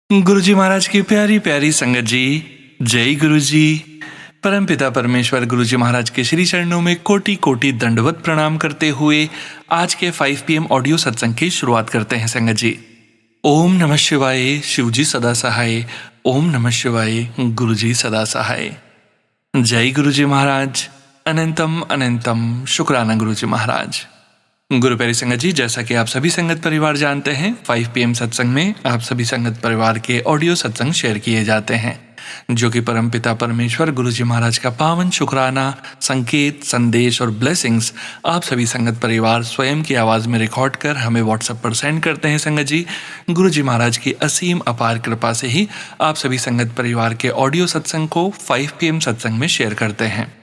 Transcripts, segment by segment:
गुरुजी महाराज की प्यारी प्यारी संगत जी, जय गुरुजी। परमपिता परमेश्वर गुरुजी महाराज के श्री चरणों में कोटि कोटि दंडवत प्रणाम करते हुए आज के 5 PM ऑडियो सत्संग की शुरुआत करते हैं संगत जी। ओम नमः शिवाय, शिवजी सदा सहाय। ओम नमः शिवाय, गुरुजी सदा सहाय। जय गुरुजी महाराज। अनंतम अनंतम शुक्राना गुरुजी महाराज। गुरु प्यारी संगत जी, जैसा कि आप सभी संगत परिवार जानते हैं, 5 PM सत्संग में आप सभी संगत परिवार के ऑडियो सत्संग शेयर किए जाते हैं, जो कि परमपिता परमेश्वर गुरुजी महाराज का पावन शुक्राना, संकेत, संदेश और ब्लेसिंग्स आप सभी संगत परिवार स्वयं की आवाज़ में रिकॉर्ड कर हमें व्हाट्सएप पर सेंड करते हैं संगत जी। गुरुजी महाराज की असीम अपार कृपा से ही आप सभी संगत परिवार के ऑडियो सत्संग को 5 PM सत्संग में शेयर करते हैं।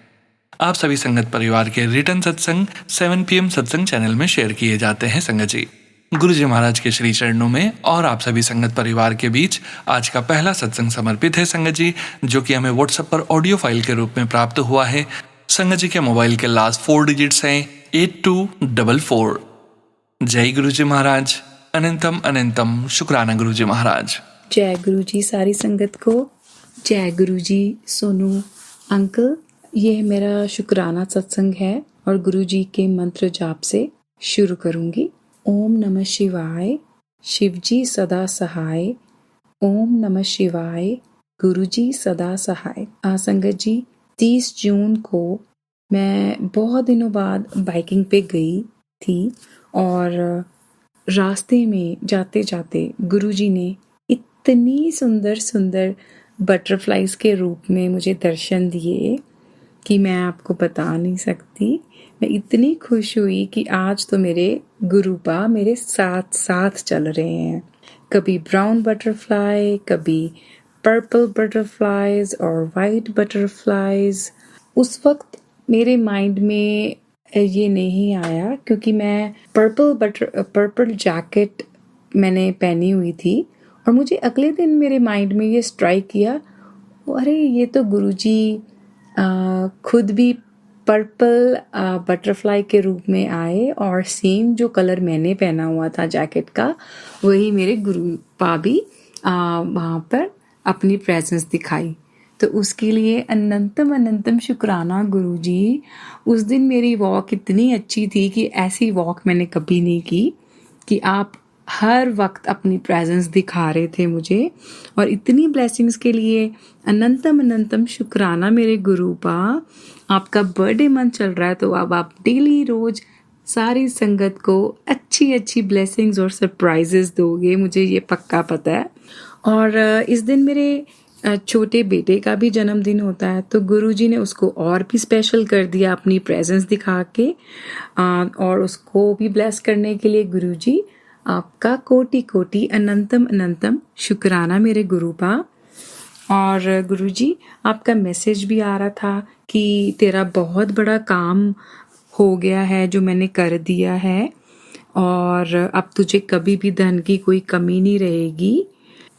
आप सभी संगत परिवार के रिटर्न सत्संग 7 PM सत्संग चैनल में शेयर किए जाते हैं संगत जी। गुरुजी महाराज के श्री चरणों में और आप सभी संगत परिवार के बीच आज का पहला सत्संग समर्पित है संगत जी, जो कि हमें व्हाट्सएप पर ऑडियो फाइल के रूप में प्राप्त हुआ है। संगत जी के मोबाइल के लास्ट 4 डिजिट्स हैं 8244। जय गुरुजी महाराज। अनंतम अनंतम शुक्राना गुरुजी महाराज। जय गुरुजी सारी संगत को। जय गुरुजी सोनू अंकल। ये मेरा शुक्राना सत्संग है और गुरुजी के मंत्र जाप से शुरू करूंगी। ओम नमः शिवाय, शिवजी सदा सहाय। ओम नमः शिवाय, गुरुजी सदा सहाय। संगत जी, 30 जून को मैं बहुत दिनों बाद बाइकिंग पे गई थी और रास्ते में जाते जाते गुरुजी ने इतनी सुंदर सुंदर बटरफ्लाइज के रूप में मुझे दर्शन दिए कि मैं आपको बता नहीं सकती। मैं इतनी खुश हुई कि आज तो मेरे गुरुपा मेरे साथ साथ चल रहे हैं। कभी ब्राउन बटरफ्लाई, कभी पर्पल बटरफ्लाइज और वाइट बटरफ्लाइज। उस वक्त मेरे माइंड में ये नहीं आया क्योंकि मैं पर्पल जैकेट मैंने पहनी हुई थी और मुझे अगले दिन मेरे माइंड में ये स्ट्राइक किया, अरे ये तो गुरुजी खुद भी पर्पल बटरफ्लाई के रूप में आए और सेम जो कलर मैंने पहना हुआ था जैकेट का, वही मेरे गुरु पा भी वहाँ पर अपनी प्रेजेंस दिखाई। तो उसके लिए अनंतम अनंतम शुक्राना गुरुजी। उस दिन मेरी वॉक इतनी अच्छी थी कि ऐसी वॉक मैंने कभी नहीं की कि आप हर वक्त अपनी प्रेजेंस दिखा रहे थे मुझे, और इतनी ब्लेसिंग्स के लिए अनंतम अनंतम शुक्राना मेरे गुरुपा। आपका बर्थडे मंथ चल रहा है तो अब आप डेली रोज सारी संगत को अच्छी अच्छी ब्लेसिंग्स और सरप्राइजेस दोगे, मुझे ये पक्का पता है। और इस दिन मेरे छोटे बेटे का भी जन्मदिन होता है, तो गुरुजी ने उसको और भी स्पेशल कर दिया अपनी प्रेजेंस दिखा के। और उसको भी ब्लेस करने के लिए गुरुजी आपका कोटि कोटि अनंतम अनंतम शुक्राना मेरे गुरुपा। और गुरुजी, आपका मैसेज भी आ रहा था कि तेरा बहुत बड़ा काम हो गया है जो मैंने कर दिया है और अब तुझे कभी भी धन की कोई कमी नहीं रहेगी।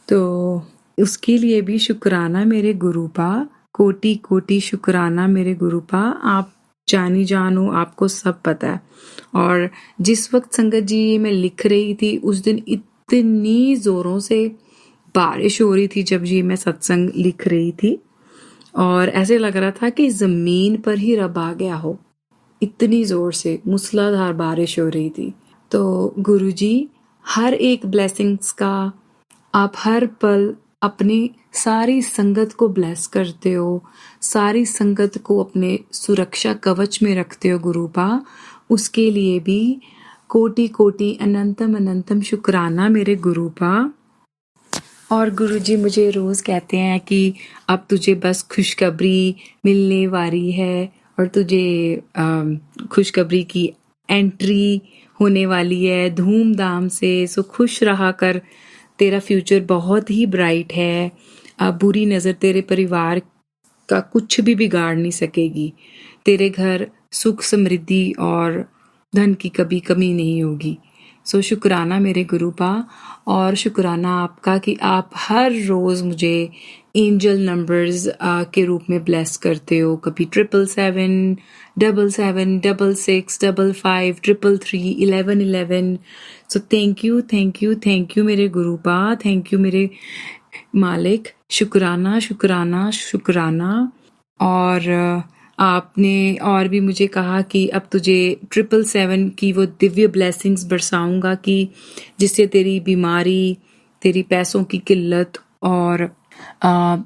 तो उसके लिए भी शुक्राना मेरे गुरुपा, कोटि कोटि शुक्राना मेरे गुरुपा। आप जानी जानो, आपको सब पता है। और जिस वक्त संगत जी मैं लिख रही थी उस दिन इतनी जोरों से बारिश हो रही थी जब जी मैं सत्संग लिख रही थी, और ऐसे लग रहा था कि जमीन पर ही रब आ गया हो, इतनी जोर से मूसलाधार बारिश हो रही थी। तो गुरुजी, हर एक ब्लेसिंग्स का आप हर पल अपनी सारी संगत को ब्लेस करते हो, सारी संगत को अपने सुरक्षा कवच में रखते हो गुरुपा। उसके लिए भी कोटि कोटि अनंतम अनंतम शुक्राना मेरे गुरुपा। और गुरुजी मुझे रोज कहते हैं कि अब तुझे बस खुशखबरी मिलने वाली है और तुझे खुशखबरी की एंट्री होने वाली है धूमधाम से, सो खुश रहा कर, तेरा फ्यूचर बहुत ही ब्राइट है। बुरी नज़र तेरे परिवार का कुछ भी बिगाड़ नहीं सकेगी। तेरे घर सुख समृद्धि और धन की कभी कमी नहीं होगी। सो शुक्राना मेरे गुरुपा, और शुक्राना आपका कि आप हर रोज़ मुझे एंजल नंबर्स के रूप में ब्लेस करते हो। कभी 777, 77, 66, 55, 333, 1111। सो thank you, thank you, thank you मेरे गुरुपा, थैंक यू मेरे मालिक। शुक्राना, शुक्राना, शुक्राना। और आपने और भी मुझे कहा कि अब तुझे 777 की वो दिव्य ब्लेसिंग्स बरसाऊंगा कि जिससे तेरी बीमारी, तेरी पैसों की किल्लत और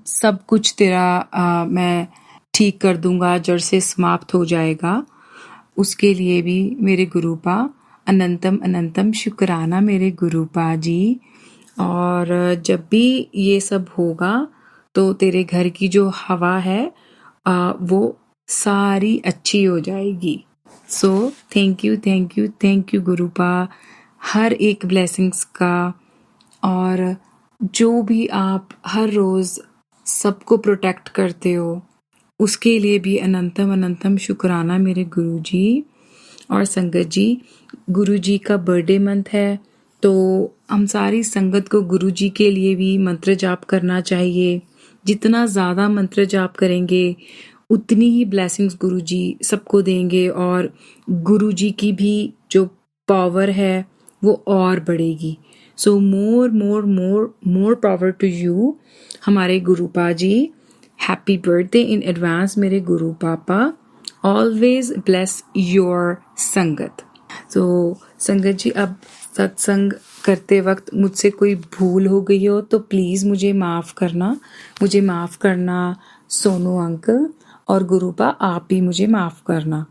सब कुछ तेरा मैं ठीक कर दूंगा, जड़ से समाप्त हो जाएगा। उसके लिए भी मेरे गुरुपा अनंतम अनंतम शुक्राना मेरे गुरुपा जी। और जब भी ये सब होगा तो तेरे घर की जो हवा है वो सारी अच्छी हो जाएगी। So thank you, thank you, thank you Gurupa, हर एक ब्लेसिंग्स का। और जो भी आप हर रोज़ सबको प्रोटेक्ट करते हो उसके लिए भी अनंतम अनंतम शुक्राना मेरे गुरुजी। और संगत जी, गुरुजी का बर्थडे मंथ है तो हम सारी संगत को गुरुजी के लिए भी मंत्र जाप करना चाहिए। जितना ज़्यादा मंत्र जाप करेंगे उतनी ही ब्लेसिंग्स गुरुजी सबको देंगे और गुरुजी की भी जो पावर है वो और बढ़ेगी। सो मोर मोर मोर मोर पावर टू यू हमारे गुरुपा जी। हैप्पी बर्थडे इन एडवांस मेरे गुरु पापा। ऑलवेज ब्लेस योर संगत। तो संगत जी, अब सत्संग करते वक्त मुझसे कोई भूल हो गई हो तो प्लीज़ मुझे माफ़ करना। मुझे माफ़ करना सोनू अंकल, और गुरुपा आप भी मुझे माफ़ करना।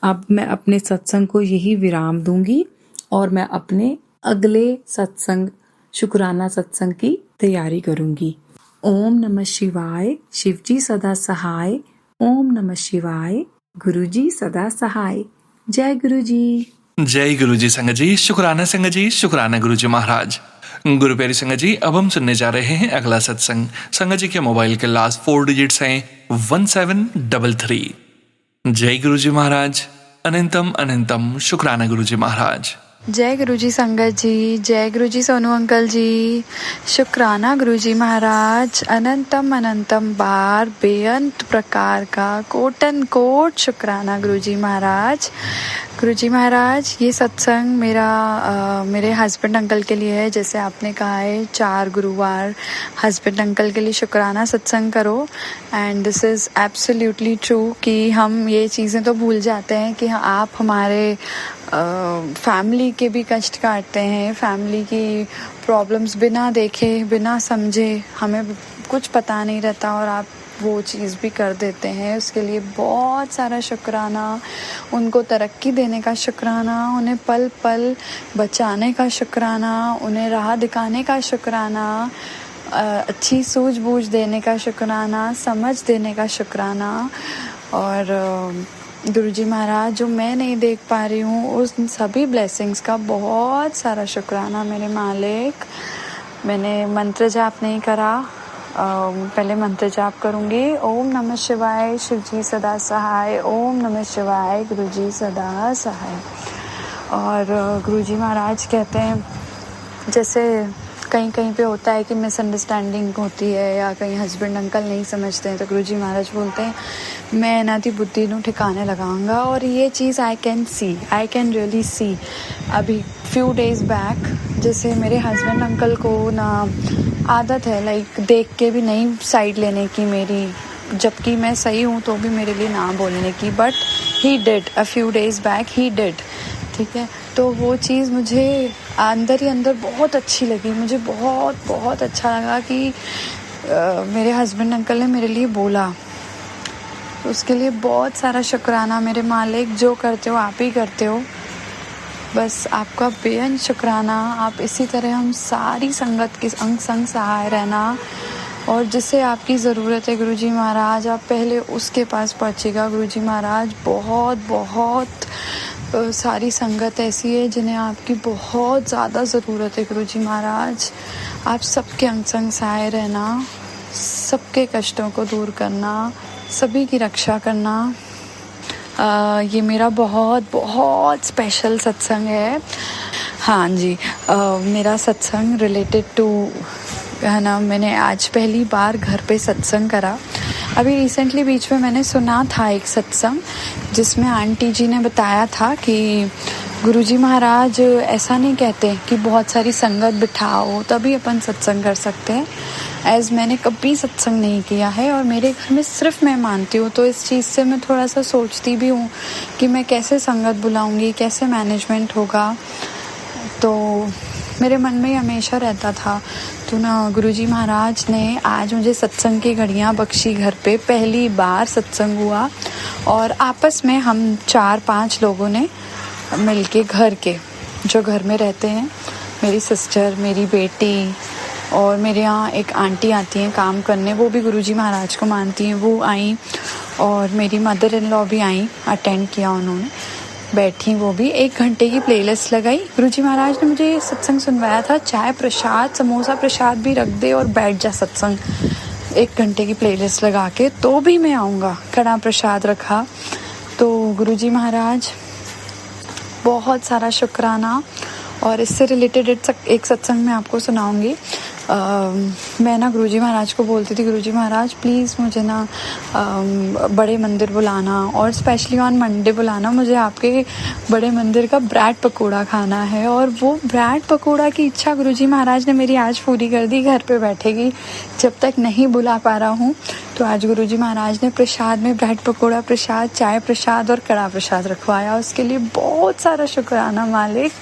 अब मैं अपने सत्संग को यही विराम दूंगी और मैं अपने अगले सत्संग, शुक्राना सत्संग की तैयारी करूंगी। ओम नमः शिवाय, शिवजी सदा सहाय। ओम नमः शिवाय, गुरुजी सदा सहाय। जय गुरुजी। जय गुरु जी संगत जी। शुक्राना संगत जी, शुक्राना गुरु जी महाराज। गुरु प्यारी संगत जी, अब हम सुनने जा रहे हैं अगला सत्संग। संगत जी के मोबाइल के लास्ट 4 डिजिट्स हैं 1733। जय गुरु जी महाराज। अनंतम अनंतम शुक्राना गुरु जी महाराज। जय गुरुजी संगत जी, जय गुरुजी सोनू अंकल जी। शुक्राना गुरुजी महाराज। अनंतम अनंतम बार बेअंत प्रकार का कोटन कोट शुक्राना गुरुजी महाराज। गुरुजी महाराज, ये सत्संग मेरे हस्बैंड अंकल के लिए है। जैसे आपने कहा है 4 गुरुवार हस्बैंड अंकल के लिए शुक्राना सत्संग करो, and this is absolutely true कि हम ये चीज़ें तो भूल जाते हैं कि आप हमारे फैमिली के भी कष्ट काटते हैं। फैमिली की प्रॉब्लम्स बिना देखे, बिना समझे, हमें कुछ पता नहीं रहता और आप वो चीज़ भी कर देते हैं। उसके लिए बहुत सारा शुक्राना। उनको तरक्की देने का शुक्राना, उन्हें पल पल बचाने का शुक्राना, उन्हें राह दिखाने का शुक्राना, अच्छी सूझबूझ देने का शुक्राना, समझ देने का शुक्राना। और गुरुजी महाराज, जो मैं नहीं देख पा रही हूँ उस सभी ब्लेसिंग्स का बहुत सारा शुक्राना मेरे मालिक। मैंने मंत्र जाप नहीं करा, पहले मंत्र जाप करूँगी। ओम नमः शिवाय, शिवजी सदा सहाय। ओम नमः शिवाय, गुरुजी सदा सहाय। और गुरुजी महाराज कहते हैं, जैसे कहीं कहीं पे होता है कि मिसअंडरस्टैंडिंग होती है या कहीं हस्बैंड अंकल नहीं समझते हैं, तो गुरुजी महाराज बोलते हैं मैं ना दी बुद्धि नू ठिकाने लगाऊंगा। और ये चीज़ आई कैन रियली सी। अभी फ्यू डेज बैक जैसे मेरे हस्बैंड अंकल को ना आदत है लाइक देख के भी नहीं साइड लेने की मेरी, जबकि मैं सही हूँ तो भी मेरे लिए ना बोलने की, but he did a few days back, he did. ठीक है, तो वो चीज़ मुझे अंदर ही अंदर बहुत अच्छी लगी। मुझे बहुत बहुत अच्छा लगा कि मेरे हस्बैंड अंकल ने मेरे लिए बोला। उसके लिए बहुत सारा शुक्राना मेरे मालिक। जो करते हो आप ही करते हो, बस आपका बेअंत शुक्राना। आप इसी तरह हम सारी संगत के अंग संग सहाय रहना, और जिससे आपकी ज़रूरत है गुरुजी महाराज, आप पहले उसके पास पहुँचेगा। गुरुजी महाराज, बहुत बहुत सारी संगत ऐसी है जिन्हें आपकी बहुत ज़्यादा ज़रूरत है। गुरुजी महाराज, आप सबके अंग संग सहाय रहना, सबके कष्टों को दूर करना, सभी की रक्षा करना। ये मेरा बहुत बहुत स्पेशल सत्संग है। हाँ जी, मेरा सत्संग रिलेटेड टू है ना, मैंने आज पहली बार घर पे सत्संग करा। अभी रिसेंटली बीच में मैंने सुना था एक सत्संग जिसमें आंटी जी ने बताया था कि गुरुजी महाराज ऐसा नहीं कहते कि बहुत सारी संगत बिठाओ तभी अपन सत्संग कर सकते हैं। एज मैंने कभी सत्संग नहीं किया है और मेरे घर में सिर्फ मैं मानती हूँ, तो इस चीज़ से मैं थोड़ा सा सोचती भी हूँ कि मैं कैसे संगत बुलाऊंगी, कैसे मैनेजमेंट होगा। तो मेरे मन में हमेशा रहता था। तो ना गुरुजी महाराज ने आज मुझे सत्संग की घड़ियाँ बख्शी। घर पे पहली बार सत्संग हुआ और आपस में हम 4-5 लोगों ने मिलके, घर के जो घर में रहते हैं, मेरी सिस्टर, मेरी बेटी और मेरे यहाँ एक आंटी आती हैं काम करने, वो भी गुरुजी महाराज को मानती हैं, वो आई और मेरी मदर इन लॉ भी आई, अटेंड किया उन्होंने, बैठी वो भी। 1 घंटे की प्लेलिस्ट लगाई। गुरुजी महाराज ने मुझे सत्संग सुनवाया था, चाय प्रसाद समोसा प्रसाद भी रख दे और बैठ जा सत्संग 1 घंटे की प्लेलिस्ट लगा के, तो भी मैं आऊँगा। कड़ा प्रसाद रखा। तो गुरुजी महाराज बहुत सारा शुक्राना। और इससे रिलेटेड एक सत्संग मैं आपको सुनाऊंगी। मैं ना गुरुजी महाराज को बोलती थी, गुरुजी महाराज प्लीज़ मुझे ना बड़े मंदिर बुलाना और स्पेशली ऑन मंडे बुलाना, मुझे आपके बड़े मंदिर का ब्रेड पकोड़ा खाना है। और वो ब्रेड पकोड़ा की इच्छा गुरुजी महाराज ने मेरी आज पूरी कर दी। घर पे बैठेगी जब तक नहीं बुला पा रहा हूँ, तो आज गुरुजी महाराज ने प्रसाद में ब्रेड पकोड़ा प्रसाद, चाय प्रसाद और कड़ा प्रसाद रखवाया। उसके लिए बहुत सारा शुक्राना मालिक।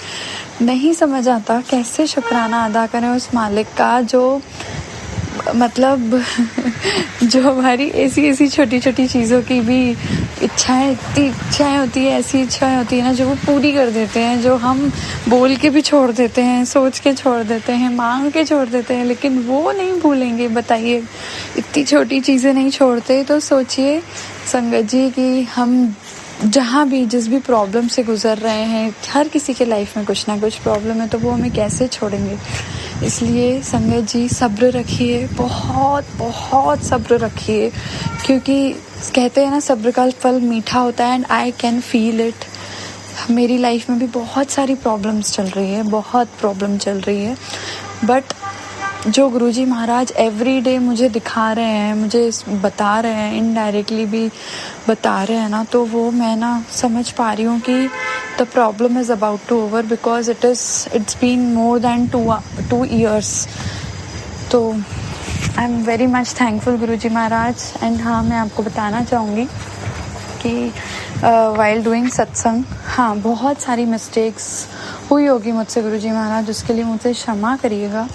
नहीं समझ आता कैसे शुक्राना अदा करें उस मालिक का जो मतलब जो हमारी ऐसी छोटी छोटी चीज़ों की भी इच्छाएं, इतनी इच्छाएं होती है, ऐसी इच्छाएं होती है ना जो वो पूरी कर देते हैं, जो हम बोल के भी छोड़ देते हैं, सोच के छोड़ देते हैं, मांग के छोड़ देते हैं, लेकिन वो नहीं भूलेंगे। बताइए, इतनी छोटी चीज़ें नहीं छोड़ते। तो सोचिए संगत जी कि हम जहाँ भी जिस भी प्रॉब्लम से गुजर रहे हैं, हर किसी के लाइफ में कुछ ना कुछ प्रॉब्लम है, तो वो हमें कैसे छोड़ेंगे। इसलिए संगत जी सब्र रखिए, बहुत बहुत सब्र रखिए, क्योंकि कहते हैं ना सब्र का फल मीठा होता है। And I can feel it. मेरी लाइफ में भी बहुत सारी प्रॉब्लम्स चल रही है, बहुत प्रॉब्लम चल रही है, बट जो गुरुजी महाराज एवरी डे मुझे दिखा रहे हैं, मुझे बता रहे हैं, इनडायरेक्टली भी बता रहे हैं ना, तो वो मैं ना समझ पा रही हूँ कि the problem is about to over, because it's been more than 2 years। तो I am very much thankful Guruji Maharaj. And हाँ, मैं आपको बताना चाहूँगी कि वाइल डूइंग सत्संग, हाँ बहुत सारी मिस्टेक्स हुई होगी मुझसे गुरुजी महाराज, उसके लिए मुझसे क्षमा करिएगा।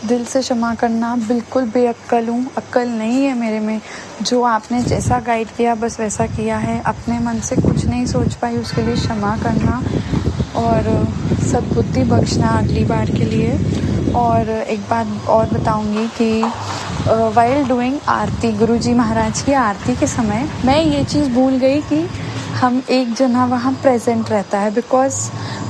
दिल से क्षमा करना। बिल्कुल बेअक्ल हूँ, अक्ल नहीं है मेरे में। जो आपने जैसा गाइड किया बस वैसा किया है, अपने मन से कुछ नहीं सोच पाई, उसके लिए क्षमा करना और सद्बुद्धि बख्शना अगली बार के लिए। और एक बात और बताऊंगी कि वाइल डूइंग आरती, गुरुजी महाराज की आरती के समय मैं ये चीज़ भूल गई कि हम एक जना वहाँ प्रेजेंट रहता है, बिकॉज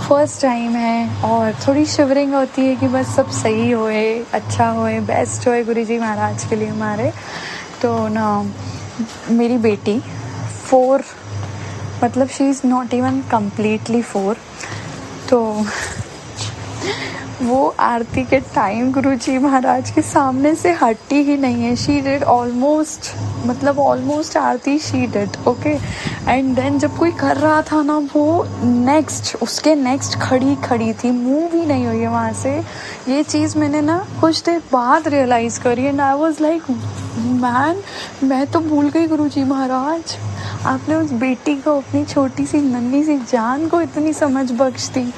फर्स्ट टाइम है और थोड़ी शिवरिंग होती है कि बस सब सही होए, अच्छा होए, बेस्ट होए गुरुजी महाराज के लिए हमारे। तो ना मेरी बेटी 4, मतलब she is not even completely 4, तो वो आरती के टाइम गुरुजी महाराज के सामने से हटती ही नहीं है। शी डिड ऑलमोस्ट, मतलब almost aarti she did, okay. And then जब कोई कर रहा था ना, वो उसके नेक्स्ट खड़ी थी, मूव ही नहीं हुई है वहाँ से। ये चीज़ मैंने ना कुछ देर बाद रियलाइज़ करी and I was like man, मैं तो भूल गई गुरुजी महाराज, आपने उस बेटी को, अपनी छोटी सी नन्ही सी जान को इतनी समझ बख्श दी।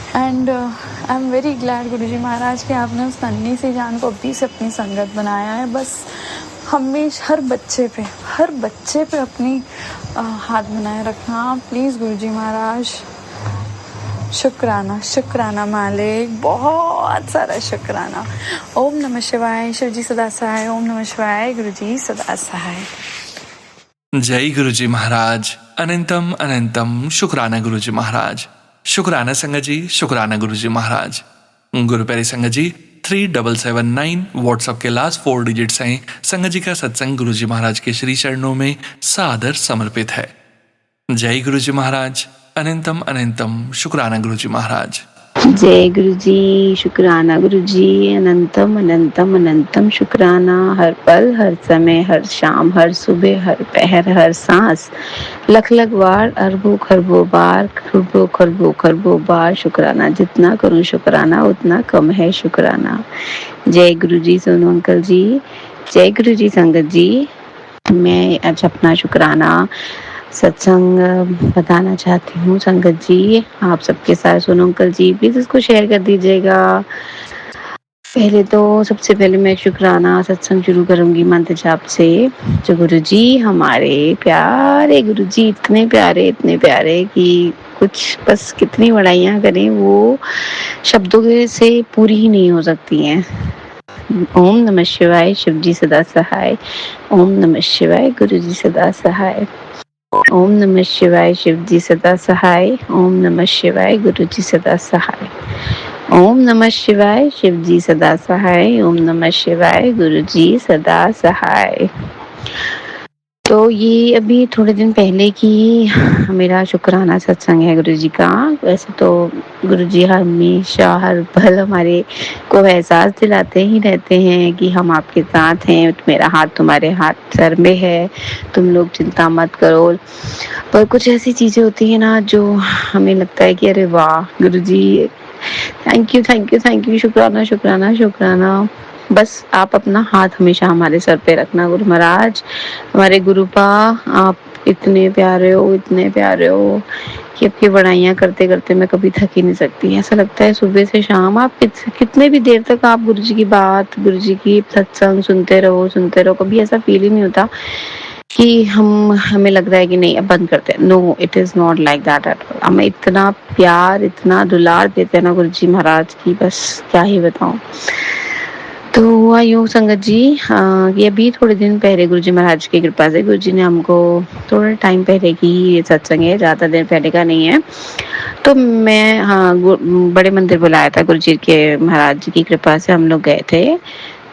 And I am very glad Guruji Maharaj कि आपने उस नन्ही सी जान को अभी से अपनी संगत बनाया है। बस हमेशा हर बच्चे पे अपनी हाथ बनाए रखना प्लीज़ गुरुजी महाराज। शुक्राना मालिक, बहुत सारा शुक्राना। ओम नमः शिवाय, शिवजी सदा सहाय। ओम नमः शिवाय, गुरुजी सदा सहाय। जय गुरुजी महाराज। अनंतम अनंतम शुक्राना गुरुजी महाराज। शुक्राना संगत जी, शुक्राना गुरुजी महाराज। गुरु प्यारी संगत जी, 3779 व्हाट्सएप के लास्ट 4 डिजिट्स हैं। संगत जी का सत्संग गुरुजी महाराज के श्री चरणों में सादर समर्पित है। जय गुरुजी महाराज। अनंतम अनंतम शुक्राना गुरुजी महाराज। जय गुरु जी, शुक्राना गुरु जी, अनंतम अनंतम अनंतम शुक्राना। हर पल, हर समय, हर शाम, हर सुबह, हर पहर, हर सांस, लख लख बार, अरबों खरबों बार, खरबों खरबों खरबों बार शुक्राना। जितना करूं शुक्राना उतना कम है शुक्राना। जय गुरु जी सोनू अंकल जी, जय गुरु जी संगत जी। मैं आज अपना शुक्राना सत्संग बताना चाहती हूँ संगत जी, आप सबके साथ। सोनू अंकल जी प्लीज इसको शेयर कर दीजिएगा। पहले तो सबसे पहले मैं शुक्राना सत्संग शुरू करूंगी मंत्र जाप से। जो गुरु जी हमारे प्यारे गुरु जी, इतने प्यारे कि कुछ बस कितनी बड़ाइयाँ करें वो शब्दों से पूरी ही नहीं हो सकती हैं। ओम नमः शिवाय, शिव जी सदा सहाय। ओम नमः शिवाय, गुरु जी सदा सहाय। ओम नमः शिवाय, शिव जी सदा सहाय। ओम नमः शिवाय, गुरु जी सदा सहाय। ओम नमः शिवाय, शिव जी सदा सहाय। ओम नमः शिवाय, गुरु जी सदा सहाय। तो ये अभी थोड़े दिन पहले की मेरा शुक्राना सत्संग है गुरु जी का। वैसे तो गुरु जी हमेशा हर पल हमारे को एहसास दिलाते ही रहते हैं कि हम आपके साथ हैं, मेरा हाथ तुम्हारे हाथ सर में है, तुम लोग चिंता मत करो। पर कुछ ऐसी चीजें होती है ना जो हमें लगता है कि अरे वाह Guru ji, thank you thank you thank you, शुक्राना शुक्राना शुक्राना। बस आप अपना हाथ हमेशा हमारे सर पे रखना गुरु महाराज, हमारे गुरुपा। आप इतने प्यारे हो, इतने प्यारे हो कि आपकी बड़ाइयाँ करते करते मैं कभी थक ही नहीं सकती। ऐसा लगता है सुबह से शाम आप कितने भी देर तक आप गुरु जी की बात, गुरु जी की सत्संग सुनते रहो। कभी ऐसा फील ही नहीं होता कि हमें लग रहा है कि नहीं अब बंद करते हैं। No, it is not like that at all. हमें इतना प्यार, इतना दुलार देते हैं ना गुरु जी महाराज की, बस क्या ही बताऊं। तो हुआ यूँ संगत जी, ये अभी थोड़े दिन पहले गुरु जी महाराज की कृपा से गुरु जी ने हमको थोड़ा टाइम पहले की ये सत्संग है, ज़्यादा देर पहले का नहीं है। तो मैं बड़े मंदिर बुलाया था गुरु जी के महाराज जी की कृपा से, हम लोग गए थे।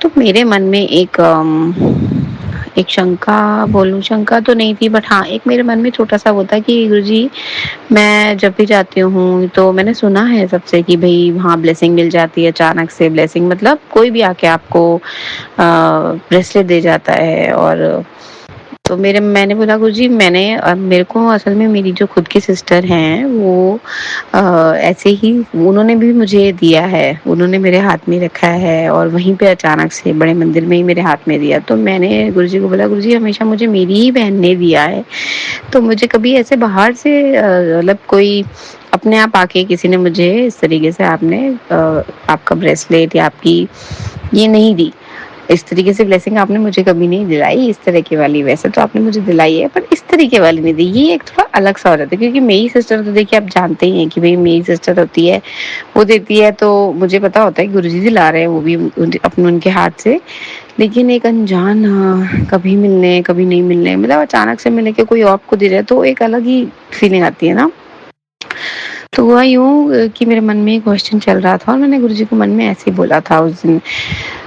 तो मेरे मन में एक शंका, बोलूं शंका तो नहीं थी, बट हाँ एक मेरे मन में छोटा सा वो था कि गुरुजी मैं जब भी जाती हूँ तो मैंने सुना है सबसे कि भाई वहाँ ब्लेसिंग मिल जाती है अचानक से। ब्लेसिंग मतलब कोई भी आके आपको ब्रेसलेट दे जाता है। और तो मैंने बोला गुरुजी मेरे को असल में मेरी जो खुद की सिस्टर हैं वो ऐसे ही उन्होंने भी मुझे दिया है, उन्होंने मेरे हाथ में रखा है और वहीं पे अचानक से बड़े मंदिर में ही मेरे हाथ में दिया। तो मैंने गुरुजी को बोला गुरुजी हमेशा मुझे मेरी ही बहन ने दिया है, तो मुझे कभी ऐसे बाहर से मतलब कोई अपने आप आके किसी ने मुझे इस तरीके से आपका ब्रेसलेट या आपकी ये नहीं दी, इस तरीके से ब्लेसिंग आपने मुझे कभी नहीं दिलाई इस तरह की वाली। वैसे तो आपने मुझे दिलाई है पर इस तरीके वाली नहीं दी। ये एक थोड़ा अलग सा हो जाता है क्योंकि मेरी सिस्टर तो देखिए आप जानते ही हैं कि भाई मेरी सिस्टर होती है वो देती है तो मुझे पता होता है गुरुजी दिला रहे हैं वो भी अपने उनके हाथ से। लेकिन एक अनजान कभी मिलने कभी नहीं मिलने, मतलब अचानक से मिलने के कोई और को दे रहा है तो एक अलग ही फीलिंग आती है ना। तो हुआ यूँ कि मेरे मन में एक क्वेश्चन चल रहा था और मैंने गुरुजी को मन में ऐसे ही बोला था उस दिन।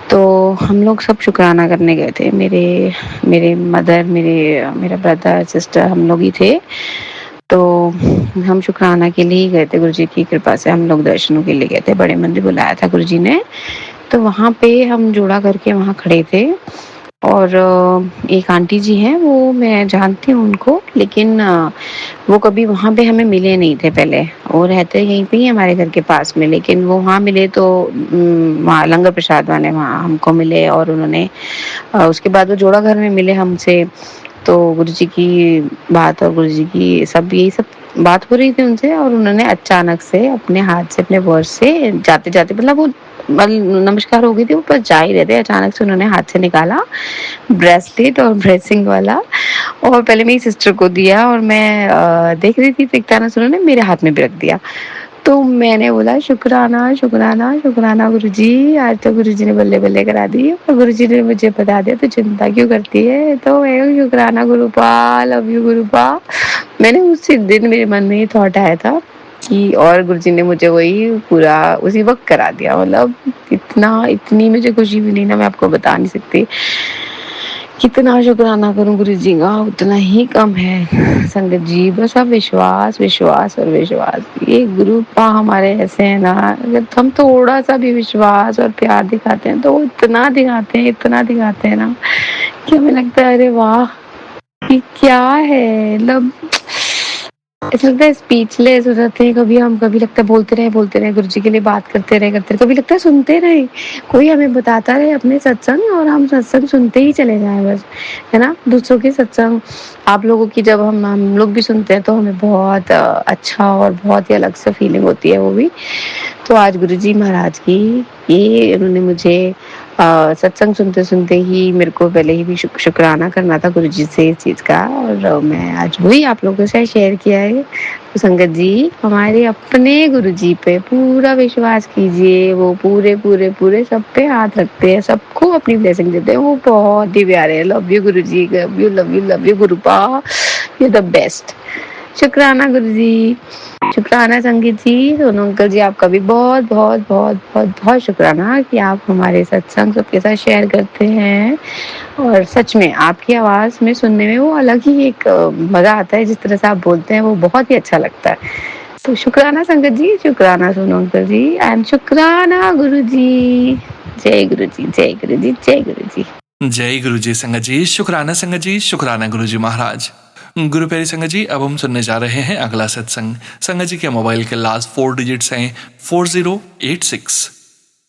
तो हम लोग सब शुक्राना करने गए थे, मेरे मदर, मेरा ब्रदर सिस्टर, हम लोग ही थे। तो हम शुक्राना के लिए ही गए थे, गुरुजी की कृपा से हम लोग दर्शनों के लिए गए थे। बड़े मंदिर बुलाया था गुरुजी ने, तो वहाँ पे हम जोड़ा करके वहाँ खड़े थे। और एक आंटी जी हैं वो मैं जानती हूँ उनको, लेकिन वो कभी वहाँ पे हमें मिले नहीं थे पहले। वो रहते यहीं पे ही हमारे घर के पास में, लेकिन वो वहाँ मिले तो वहाँ लंगर प्रसाद वाले वहाँ हमको मिले और उन्होंने उसके बाद वो जोड़ा घर में मिले हमसे। तो गुरु जी की बात और गुरु जी की सब यही सब बात हो रही थी उनसे और उन्होंने अचानक से अपने हाथ से अपने वर्ष से जाते जाते, मतलब वो नमस्कार हो गई थी, वो बस जा ही रहे थे, अचानक से उन्होंने हाथ से निकाला ब्रेसलेट और ब्रेसिंग वाला और पहले मेरी सिस्टर को दिया और मैं देख रही थी तो एक उन्होंने मेरे हाथ में भी रख दिया। तो मैंने बोला शुक्राना शुक्राना शुक्राना गुरुजी, आज तो गुरुजी ने बल्ले बल्ले करा दी और गुरुजी ने मुझे बता दिया तो चिंता क्यों करती है। तो मैं शुक्राना गुरुपा, लव यू गुरुपा। मैंने उसी दिन मेरे मन में ये थॉट आया था कि और गुरुजी ने मुझे वही पूरा उसी वक्त करा दिया। मतलब इतनी मुझे खुशी मिली ना, मैं आपको बता नहीं सकती कितना शुक्राना करूं गुरु जी का उतना ही कम है संगत जी। बस आप विश्वास विश्वास और विश्वास, ये गुरु पा हमारे ऐसे हैं ना, अगर हम थोड़ा सा भी विश्वास और प्यार दिखाते हैं तो वो इतना दिखाते हैं ना कि हमें लगता है अरे वाह, ये क्या है, मतलब ऐसा लगता है स्पीचलेस हो जाते हैं। कभी लगता है बोलते रहे गुरु जी के लिए बात करते रहे, कभी लगता है सुनते रहे, कोई हमें बताता रहे अपने सत्संग और हम सत्संग सुनते ही चले जाएं बस, है ना। दूसरों के सत्संग आप लोगों की जब हम लोग भी सुनते हैं तो हमें बहुत अच्छा और बहुत ही अलग से फीलिंग होती है वो भी। तो आज गुरु जी महाराज की ये उन्होंने मुझे सत्संग सुनते सुनते ही मेरे को पहले ही भी शुक्राना करना था गुरु जी से इस चीज़ का, और मैं आज वही आप लोगों से शेयर किया है। तो संगत जी हमारे अपने गुरु जी पे पूरा विश्वास कीजिए, वो पूरे पूरे पूरे सब पे हाथ रखते हैं, सबको अपनी ब्लेसिंग देते हैं, वो बहुत ही प्यारे हैं। Love you Guru ji, love you Gurupa, you the best. शुक्राना गुरु जी, शुक्राना संगीत जी, सोनू अंकल जी, आपका भी बहुत बहुत बहुत बहुत बहुत शुक्राना कि आप हमारे सत्संग सबके साथ शेयर करते हैं। और सच में आपकी आवाज़ में सुनने में वो अलग ही एक मज़ा आता है, जिस तरह से आप बोलते हैं वो बहुत ही अच्छा लगता है। तो शुक्राना संगत जी, शुक्राना सोनू अंकल जी, एंड शुक्राना गुरु जी। जय गुरु जी, जय गुरु जी, जय गुरु जी। जय गुरु जी संगत जी, शुक्राना संगत जी, शुक्राना गुरु जी महाराज। गुरु प्यारी संगत जी, अब हम सुनने जा रहे हैं अगला सत्संग। संगत जी के मोबाइल के लास्ट 4 डिजिट्स हैं 4086।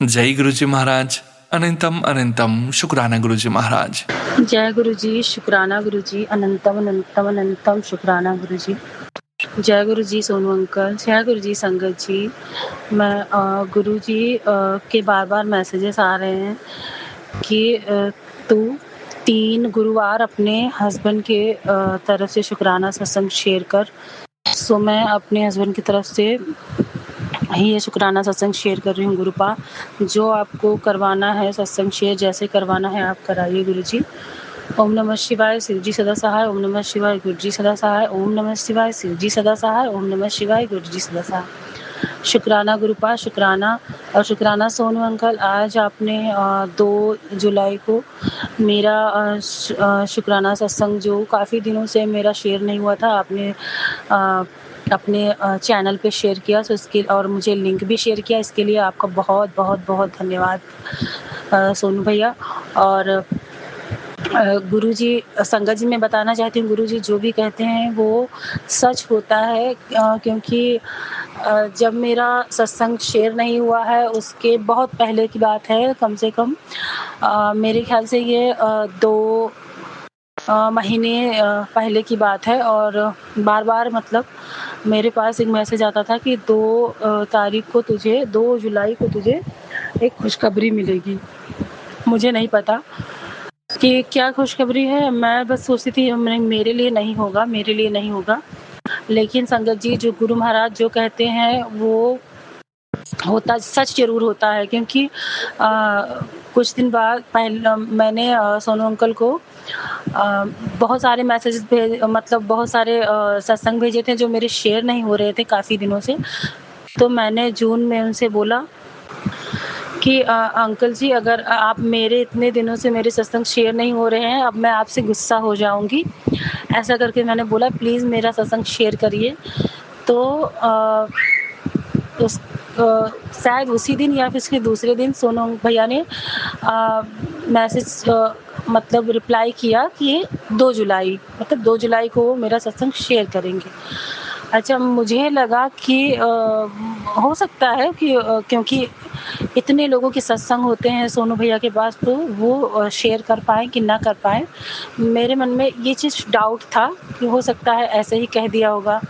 जय गुरु जी महाराज, अनंतम अनंतम शुक्राना गुरु जी महाराज। जय गुरु जी, शुक्राना गुरु जी, अनंतम अनंतम अनंतम शुक्राना गुरु जी। जय गुरु जी सोनू अंकल, जय गुरु जी संगत जी। मैं गुरु जी के बार मैसेजेस आ रहे हैं कि तू 3 गुरुवार अपने हस्बैंड के तरफ से शुक्राना सत्संग शेयर कर। सो मैं अपने हस्बैंड की तरफ से ये शुक्राना सत्संग शेयर कर रही हूँ गुरुपा। जो आपको करवाना है सत्संग शेयर, जैसे करवाना है आप कराइए गुरु जी। ओम नमः शिवाय, शिव जी सदा सहाय। ओम नमः शिवाय, गुरु जी सदा सहाय। ओम नमः शिवाय, शिव जी सदा सहाय। ओम नमः शिवाय, गुरु जी सदा सहाय। शुक्राना गुरुपा, शुक्राना। और शुक्राना सोनू अंकल, आज आपने 2 जुलाई को मेरा शुक्राना सत्संग जो काफ़ी दिनों से मेरा शेयर नहीं हुआ था, आपने अपने चैनल पे शेयर किया, सो इसके और मुझे लिंक भी शेयर किया, इसके लिए आपका बहुत बहुत बहुत धन्यवाद सोनू भैया। और गुरुजी, संगत जी मैं बताना चाहती हूँ, गुरुजी जो भी कहते हैं वो सच होता है, क्योंकि जब मेरा सत्संग शेयर नहीं हुआ है उसके बहुत पहले की बात है, कम से कम मेरे ख्याल से ये 2 महीने पहले की बात है। और बार मतलब मेरे पास एक मैसेज आता था कि 2 जुलाई को तुझे एक खुशखबरी मिलेगी। मुझे नहीं पता कि क्या खुशखबरी है, मैं बस सोचती थी मेरे लिए नहीं होगा। लेकिन संगत जी, जो गुरु महाराज जो कहते हैं वो होता सच जरूर होता है, क्योंकि कुछ दिन बाद पहले मैंने सोनू अंकल को बहुत सारे मैसेजेस मतलब बहुत सारे सत्संग भेजे थे जो मेरे शेयर नहीं हो रहे थे काफ़ी दिनों से। तो मैंने जून में उनसे बोला कि अंकल जी, अगर आप मेरे इतने दिनों से मेरे सत्संग शेयर नहीं हो रहे हैं, अब मैं आपसे गुस्सा हो जाऊंगी, ऐसा करके मैंने बोला प्लीज़ मेरा सत्संग शेयर करिए। तो शायद उसी दिन या फिर उसके दूसरे दिन सोनू भैया ने मैसेज मतलब रिप्लाई किया कि 2 जुलाई मतलब 2 जुलाई को वो मेरा सत्संग शेयर करेंगे। अच्छा, मुझे लगा कि हो सकता है कि क्योंकि इतने लोगों के सत्संग होते हैं सोनू भैया के पास, तो वो शेयर कर पाएँ कि ना कर पाएँ। मेरे मन में ये चीज़ डाउट था कि हो सकता है ऐसे ही कह दिया होगा।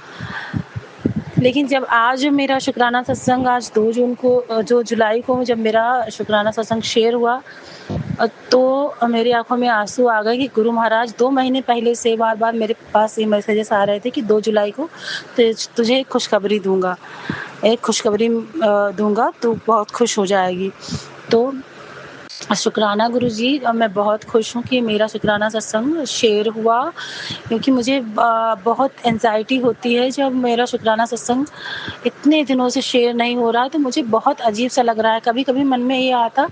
लेकिन जब आज मेरा शुक्राना सत्संग, आज 2 जुलाई को जब मेरा शुक्राना सत्संग शेयर हुआ, तो मेरी आंखों में आंसू आ गए कि गुरु महाराज 2 महीने पहले से बार मेरे पास ये मैसेजेस आ रहे थे कि 2 जुलाई को तुझे एक खुशखबरी दूंगा, तू बहुत खुश हो जाएगी। तो शुक्राना गुरुजी, मैं बहुत खुश हूँ कि मेरा शुक्राना सत्संग शेयर हुआ, क्योंकि मुझे बहुत एंग्ज़ायटी होती है जब मेरा शुक्राना सत्संग इतने दिनों से शेयर नहीं हो रहा, तो मुझे बहुत अजीब-सा लग रहा है। कभी-कभी मन में ये आता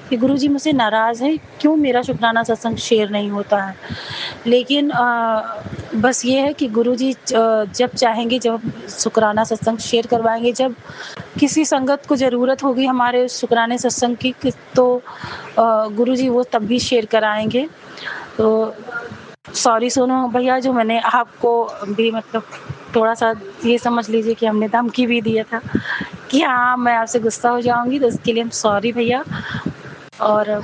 कि गुरुजी मुझसे नाराज़ हैं, क्यों मेरा शुक्राना सत्संग शेयर नहीं होता है। लेकिन बस ये है कि गुरुजी जब चाहेंगे, जब शुक्राना सत्संग शेयर करवाएँगे, जब किसी संगत को ज़रूरत होगी हमारे शुक्राने सत्संग की तो गुरुजी वो तब भी शेयर कराएँगे। तो सॉरी सोनू भैया, जो मैंने आपको भी मतलब थोड़ा-सा ये समझ लीजिए कि हमने धमकी भी दिया था कि हाँ, मैं आपसे गुस्सा हो जाऊँगी, तो इसके लिए सॉरी भैया। और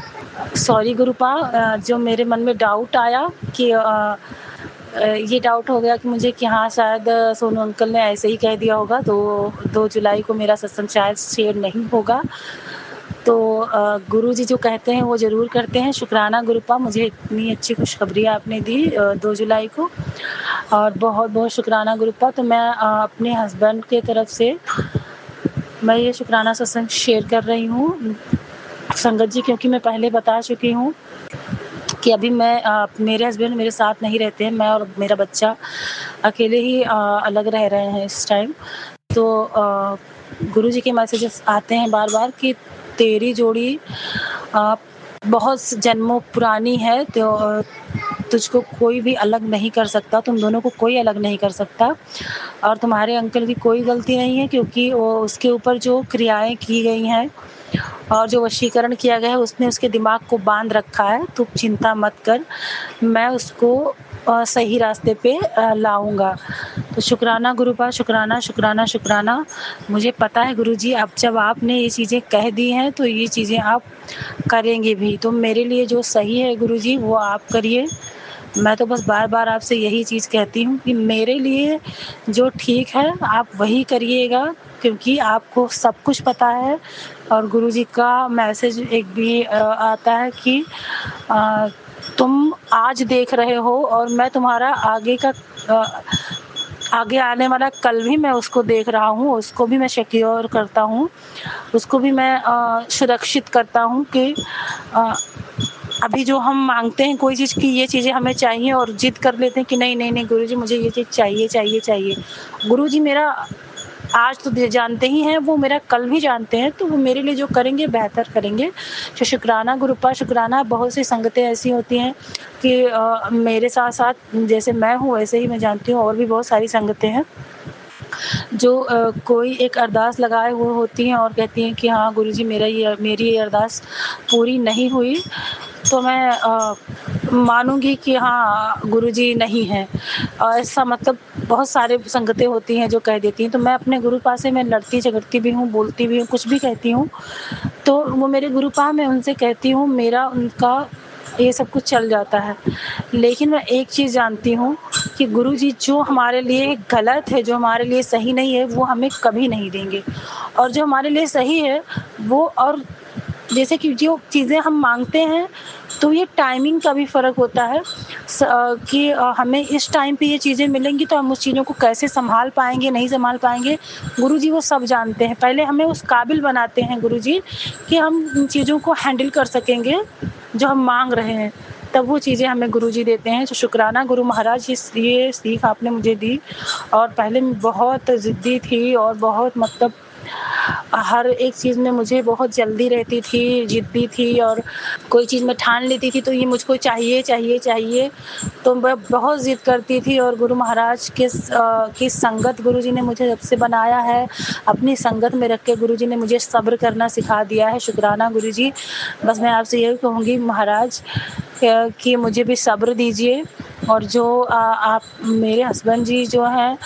सॉरी गुरुपा, जो मेरे मन में डाउट आया कि ये डाउट हो गया कि मुझे कि हाँ, शायद सोनू अंकल ने ऐसे ही कह दिया होगा, 2 जुलाई को मेरा सत्संग शायद शेयर नहीं होगा। तो गुरुजी जो कहते हैं वो ज़रूर करते हैं। शुक्राना गुरुपा, मुझे इतनी अच्छी खुशखबरी आपने दी 2 जुलाई को, और बहुत-बहुत शुक्राना गुरुपा। तो मैं अपने हस्बैंड के तरफ से मैं ये शुक्राना सत्संग शेयर कर रही हूँ संगत जी, क्योंकि मैं पहले बता चुकी हूँ कि अभी मेरे हस्बैंड मेरे साथ नहीं रहते हैं, मैं और मेरा बच्चा अकेले ही अलग रह रहे हैं इस टाइम। तो गुरुजी के मैसेजेस आते हैं बार-बार कि तेरी जोड़ी अ, बहुत जन्मों पुरानी है, तो तुझको कोई भी अलग नहीं कर सकता, तुम दोनों को कोई अलग नहीं कर सकता, और तुम्हारे अंकल की कोई गलती नहीं है, क्योंकि वो उसके ऊपर जो क्रियाएँ की गई हैं और जो वशीकरण किया गया है, उसने उसके दिमाग को बांध रखा है। तू चिंता मत कर, मैं उसको सही रास्ते पे लाऊँगा। तो शुक्राना गुरुपा, शुक्राना, शुक्राना, शुक्राना। मुझे पता है गुरुजी, अब जब आपने ये चीज़ें कह दी हैं, तो ये चीज़ें आप करेंगे भी। तो मेरे लिए जो सही है गुरुजी, वो आप करिए। मैं तो बस बार-बार आपसे यही चीज़ कहती हूँ कि मेरे लिए जो ठीक है, आप वही करिएगा, क्योंकि आपको सब कुछ पता है। और गुरुजी का मैसेज एक भी आता है कि अ, तुम आज देख रहे हो, और मैं तुम्हारा अ, आगे आने वाला कल भी मैं उसको देख रहा हूँ, उसको भी मैं सिक्योर करता हूँ, उसको भी मैं सुरक्षित करता हूँ कि अ, अभी जो हम माँगते हैं कोई चीज़ की, ये चीज़ें हमें चाहिए, और ज़िद कर लेते हैं कि नहीं, नहीं, नहीं गुरुजी, मुझे ये चीज़ चाहिए, चाहिए, चाहिए। गुरुजी मेरा आज तो जानते ही हैं, वो मेरा कल भी जानते हैं, तो वो मेरे लिए जो करेंगे बेहतर करेंगे। तो शुक्राना गुरुपा, शुक्राना। बहुत सी संगतें ऐसी होती हैं कि मेरे साथ-साथ जैसे मैं हूँ, वैसे ही मैं जानती हूँ और भी बहुत सारी संगतें हैं जो कोई एक अरदास लगाए हुए होती हैं और कहती हैं कि हाँ गुरुजी, मेरी ये अरदास पूरी नहीं हुई, तो मैं मानूँगी कि हाँ गुरुजी नहीं हैं। ऐसा मतलब बहुत सारे संगतें होती हैं जो कह देती हैं, तो मैं अपने गुरुपा से मैं लड़ती झगड़ती भी हूँ, बोलती भी हूँ, कुछ भी कहती हूँ, तो वो मेरे गुरुपा, मैं उनसे कहती हूँ, मेरा उनका ये सब कुछ चल जाता है। लेकिन मैं एक चीज़ जानती हूँ कि गुरुजी जो हमारे लिए गलत है, जो हमारे लिए सही नहीं है, वो हमें कभी नहीं देंगे, और जो हमारे लिए सही है वो, और जैसे कि जो चीज़ें हम माँगते हैं, तो ये टाइमिंग का भी फ़र्क होता है कि हमें इस टाइम पे ये चीज़ें मिलेंगी, तो हम उस चीज़ों को कैसे सँभाल पाएँगे, नहीं सँभाल पाएँगे, गुरुजी वो सब जानते हैं। पहले हमें उस काबिल बनाते हैं गुरुजी कि हम इन चीज़ों को हैंडल कर सकेंगे, जो हम माँग रहे हैं, तब वो चीज़ें हमें गुरुजी देते हैं। तो शुक्राना गुरु महाराज, ये सीख आपने मुझे दी। और पहले मैं बहुत ज़िद्दी थी और बहुत मतलब हर एक चीज़ में मुझे बहुत जल्दी रहती थी, ज़िद्दी थी, और कोई चीज़ मैं ठान लेती थी तो ये मुझको चाहिए, चाहिए, चाहिए। तो मैं बहुत ज़िद करती थी, और गुरु महाराज की संगत गुरुजी ने मुझे जब से बनाया है, अपनी संगत में रख के गुरुजी ने मुझे सब्र करना सिखा दिया है। शुक्राना गुरुजी। बस मैं आपसे यही कहूँगी महाराज कि मुझे भी सब्र दीजिए, और जो आप मेरे हस्बैंड जी जो हैं,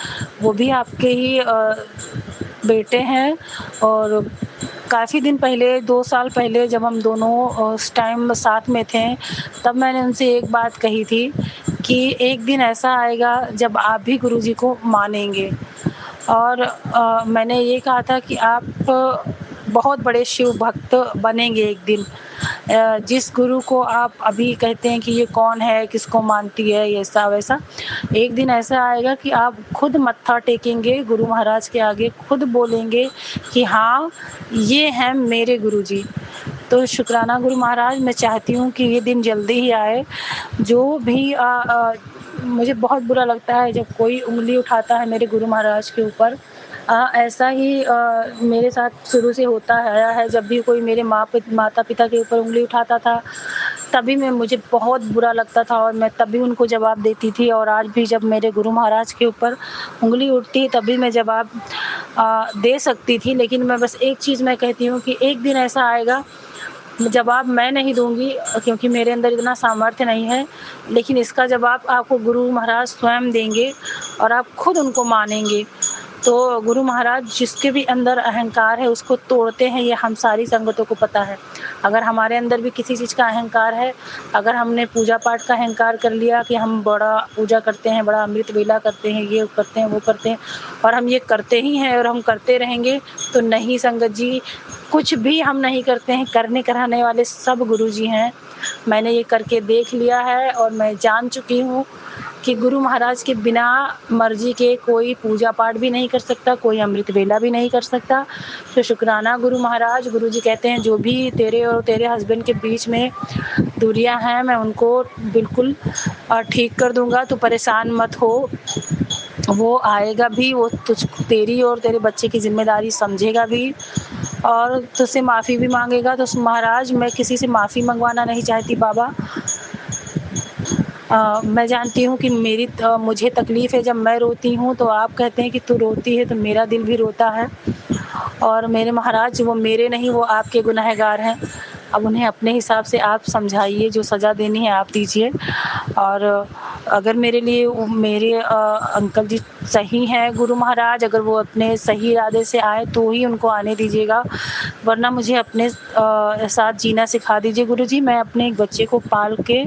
वो भी आपके ही बेटे हैं। और काफ़ी दिन पहले, 2 साल पहले, जब हम दोनों उस टाइम साथ में थे, तब मैंने उनसे एक बात कही थी कि एक दिन ऐसा आएगा जब आप भी गुरुजी को मानेंगे। और मैंने ये कहा था कि आप बहुत बड़े शिव भक्त बनेंगे एक दिन। जिस गुरु को आप अभी कहते हैं कि ये कौन है, किसको मानती है, ऐसा वैसा, एक दिन ऐसा आएगा कि आप खुद मत्था टेकेंगे गुरु महाराज के आगे, खुद बोलेंगे कि हाँ, ये हैं मेरे गुरुजी। तो शुक्राना गुरु महाराज, मैं चाहती हूँ कि ये दिन जल्दी ही आए। जो भी मुझे बहुत बुरा लगता है जब कोई उँगली उठाता है मेरे गुरु महाराज के ऊपर। ऐसा ही मेरे साथ शुरू से होता आया है। जब भी कोई मेरे माता-पिता के ऊपर उँगली उठाता था, तभी मुझे बहुत बुरा लगता था और मैं तभी उनको जवाब देती थी। और आज भी जब मेरे गुरु महाराज के ऊपर उँगली उठती तभी मैं जवाब दे सकती थी। लेकिन मैं बस एक चीज़ मैं कहती हूँ कि एक दिन ऐसा आएगा, जवाब मैं नहीं दूँगी क्योंकि मेरे अंदर इतना सामर्थ्य नहीं है, लेकिन इसका जवाब आपको गुरु महाराज स्वयं देंगे और आप खुद उनको मानेंगे। तो गुरु महाराज जिसके भी अंदर अहंकार है उसको तोड़ते हैं, ये हम सारी संगतों को पता है। अगर हमारे अंदर भी किसी चीज़ का अहंकार है, अगर हमने पूजा पाठ का अहंकार कर लिया कि हम बड़ा पूजा करते हैं, बड़ा अमृत वेला करते हैं, ये करते हैं, वो करते हैं, और हम ये करते ही हैं और हम करते रहेंगे, तो नहीं संगत जी, कुछ भी हम नहीं करते हैं। करने कराने वाले सब गुरु जी हैं। मैंने ये करके देख लिया है और मैं जान चुकी हूँ कि गुरु महाराज के बिना मर्जी के कोई पूजा पाठ भी नहीं कर सकता, कोई अमृत वेला भी नहीं कर सकता। तो शुक्राना गुरु महाराज। गुरु जी कहते हैं जो भी तेरे और तेरे हस्बैंड के बीच में दूरियां हैं, मैं उनको बिल्कुल ठीक कर दूंगा। तू परेशान मत हो, वो आएगा भी, वो तेरी और तेरे बच्चे की जिम्मेदारी समझेगा भी और तुझसे माफ़ी भी मांगेगा। तो महाराज, मैं किसी से माफ़ी मंगवाना नहीं चाहती बाबा। मैं जानती हूँ कि मुझे तकलीफ़ है जब मैं रोती हूँ, तो आप कहते हैं कि तू रोती है तो मेरा दिल भी रोता है। और मेरे महाराज, वो मेरे नहीं, वो आपके गुनहगार हैं। अब उन्हें अपने हिसाब से आप समझाइए, जो सज़ा देनी है आप दीजिए। और अगर मेरे लिए मेरे अंकल जी सही हैं गुरु महाराज, अगर वो अपने सही इरादे से आए तो ही उनको आने दीजिएगा, वरना मुझे अपने साथ जीना सिखा दीजिए गुरु जी। मैं अपने एक बच्चे को पाल के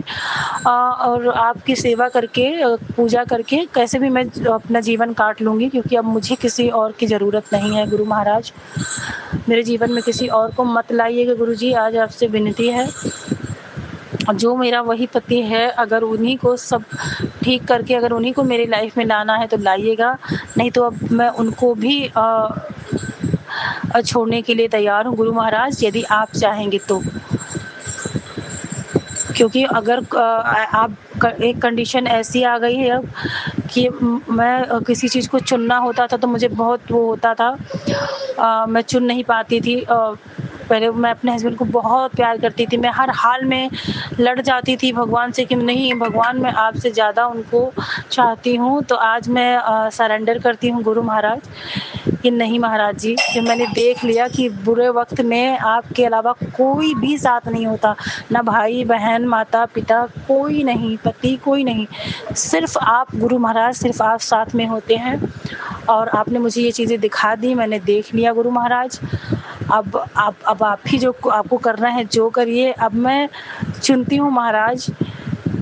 और आपकी सेवा करके, पूजा करके कैसे भी मैं अपना जीवन काट लूँगी, क्योंकि अब मुझे किसी और की ज़रूरत नहीं है गुरु महाराज। मेरे जीवन में किसी और को मत लाइएगा गुरु जी, आज आपसे विनती है। जो मेरा वही पति है, अगर उन्हीं को सब ठीक करके अगर उन्हीं को मेरी लाइफ में लाना है तो लाइएगा, नहीं तो अब मैं उनको भी छोड़ने के लिए तैयार हूँ गुरु महाराज, यदि आप चाहेंगे तो। क्योंकि अगर एक कंडीशन ऐसी आ गई है अब कि मैं किसी चीज़ को चुनना होता था तो मुझे बहुत वो होता था, मैं चुन नहीं पाती थी। पहले मैं अपने हस्बैंड को बहुत प्यार करती थी, मैं हर हाल में लड़ जाती थी भगवान से कि नहीं भगवान, मैं आपसे ज़्यादा उनको चाहती हूँ। तो आज मैं सरेंडर करती हूँ गुरु महाराज कि नहीं महाराज जी, कि मैंने देख लिया कि बुरे वक्त में आपके अलावा कोई भी साथ नहीं होता, ना भाई बहन माता पिता कोई नहीं, पति कोई नहीं, सिर्फ आप गुरु महाराज, सिर्फ आप साथ में होते हैं। और आपने मुझे ये चीज़ें दिखा दी, मैंने देख लिया गुरु महाराज। अब आप ही जो आपको करना है जो करिए। अब मैं चुनती हूँ महाराज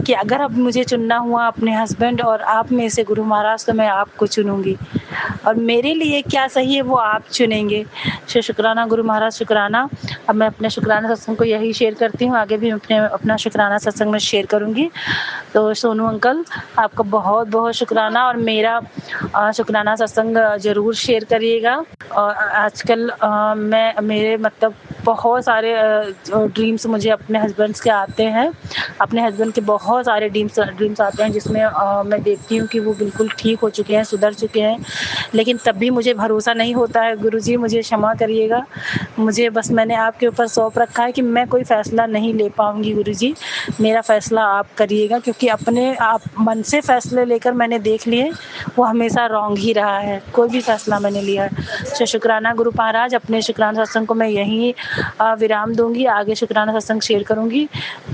कि अगर अब मुझे चुनना हुआ अपने हस्बैंड और आप में से गुरु महाराज, तो मैं आपको चुनूंगी और मेरे लिए क्या सही है वो आप चुनेंगे। शुक्राना गुरु महाराज, शुक्राना। अब मैं अपने शुक्राना सत्संग को यही शेयर करती हूँ, आगे भी अपना शुक्राना सत्संग में शेयर करूँगी। तो सोनू अंकल, आपका बहुत बहुत शुक्राना और मेरा शुक्राना सत्संग ज़रूर शेयर करिएगा। और आजकल मेरे मतलब बहुत सारे ड्रीम्स मुझे अपने हस्बैंड्स के आते हैं, अपने हस्बैंड के बहुत सारे ड्रीम्स आते हैं जिसमें मैं देखती हूँ कि वो बिल्कुल ठीक हो चुके हैं, सुधर चुके हैं, लेकिन तब भी मुझे भरोसा नहीं होता है। गुरुजी मुझे क्षमा करिएगा, मुझे बस मैंने आपके ऊपर सौंप रखा है कि मैं कोई फ़ैसला नहीं ले पाऊँगी गुरुजी, मेरा फ़ैसला आप करिएगा, क्योंकि अपने आप मन से फ़ैसले लेकर मैंने देख लिए वो हमेशा रॉन्ग ही रहा है, कोई भी फ़ैसला मैंने लिया है। शुक्राना गुरु महाराज, अपने शुक्राना सत्संग को मैं यहीं विराम दूंगी, आगे शुक्राना सत्संग शेयर करूंगी।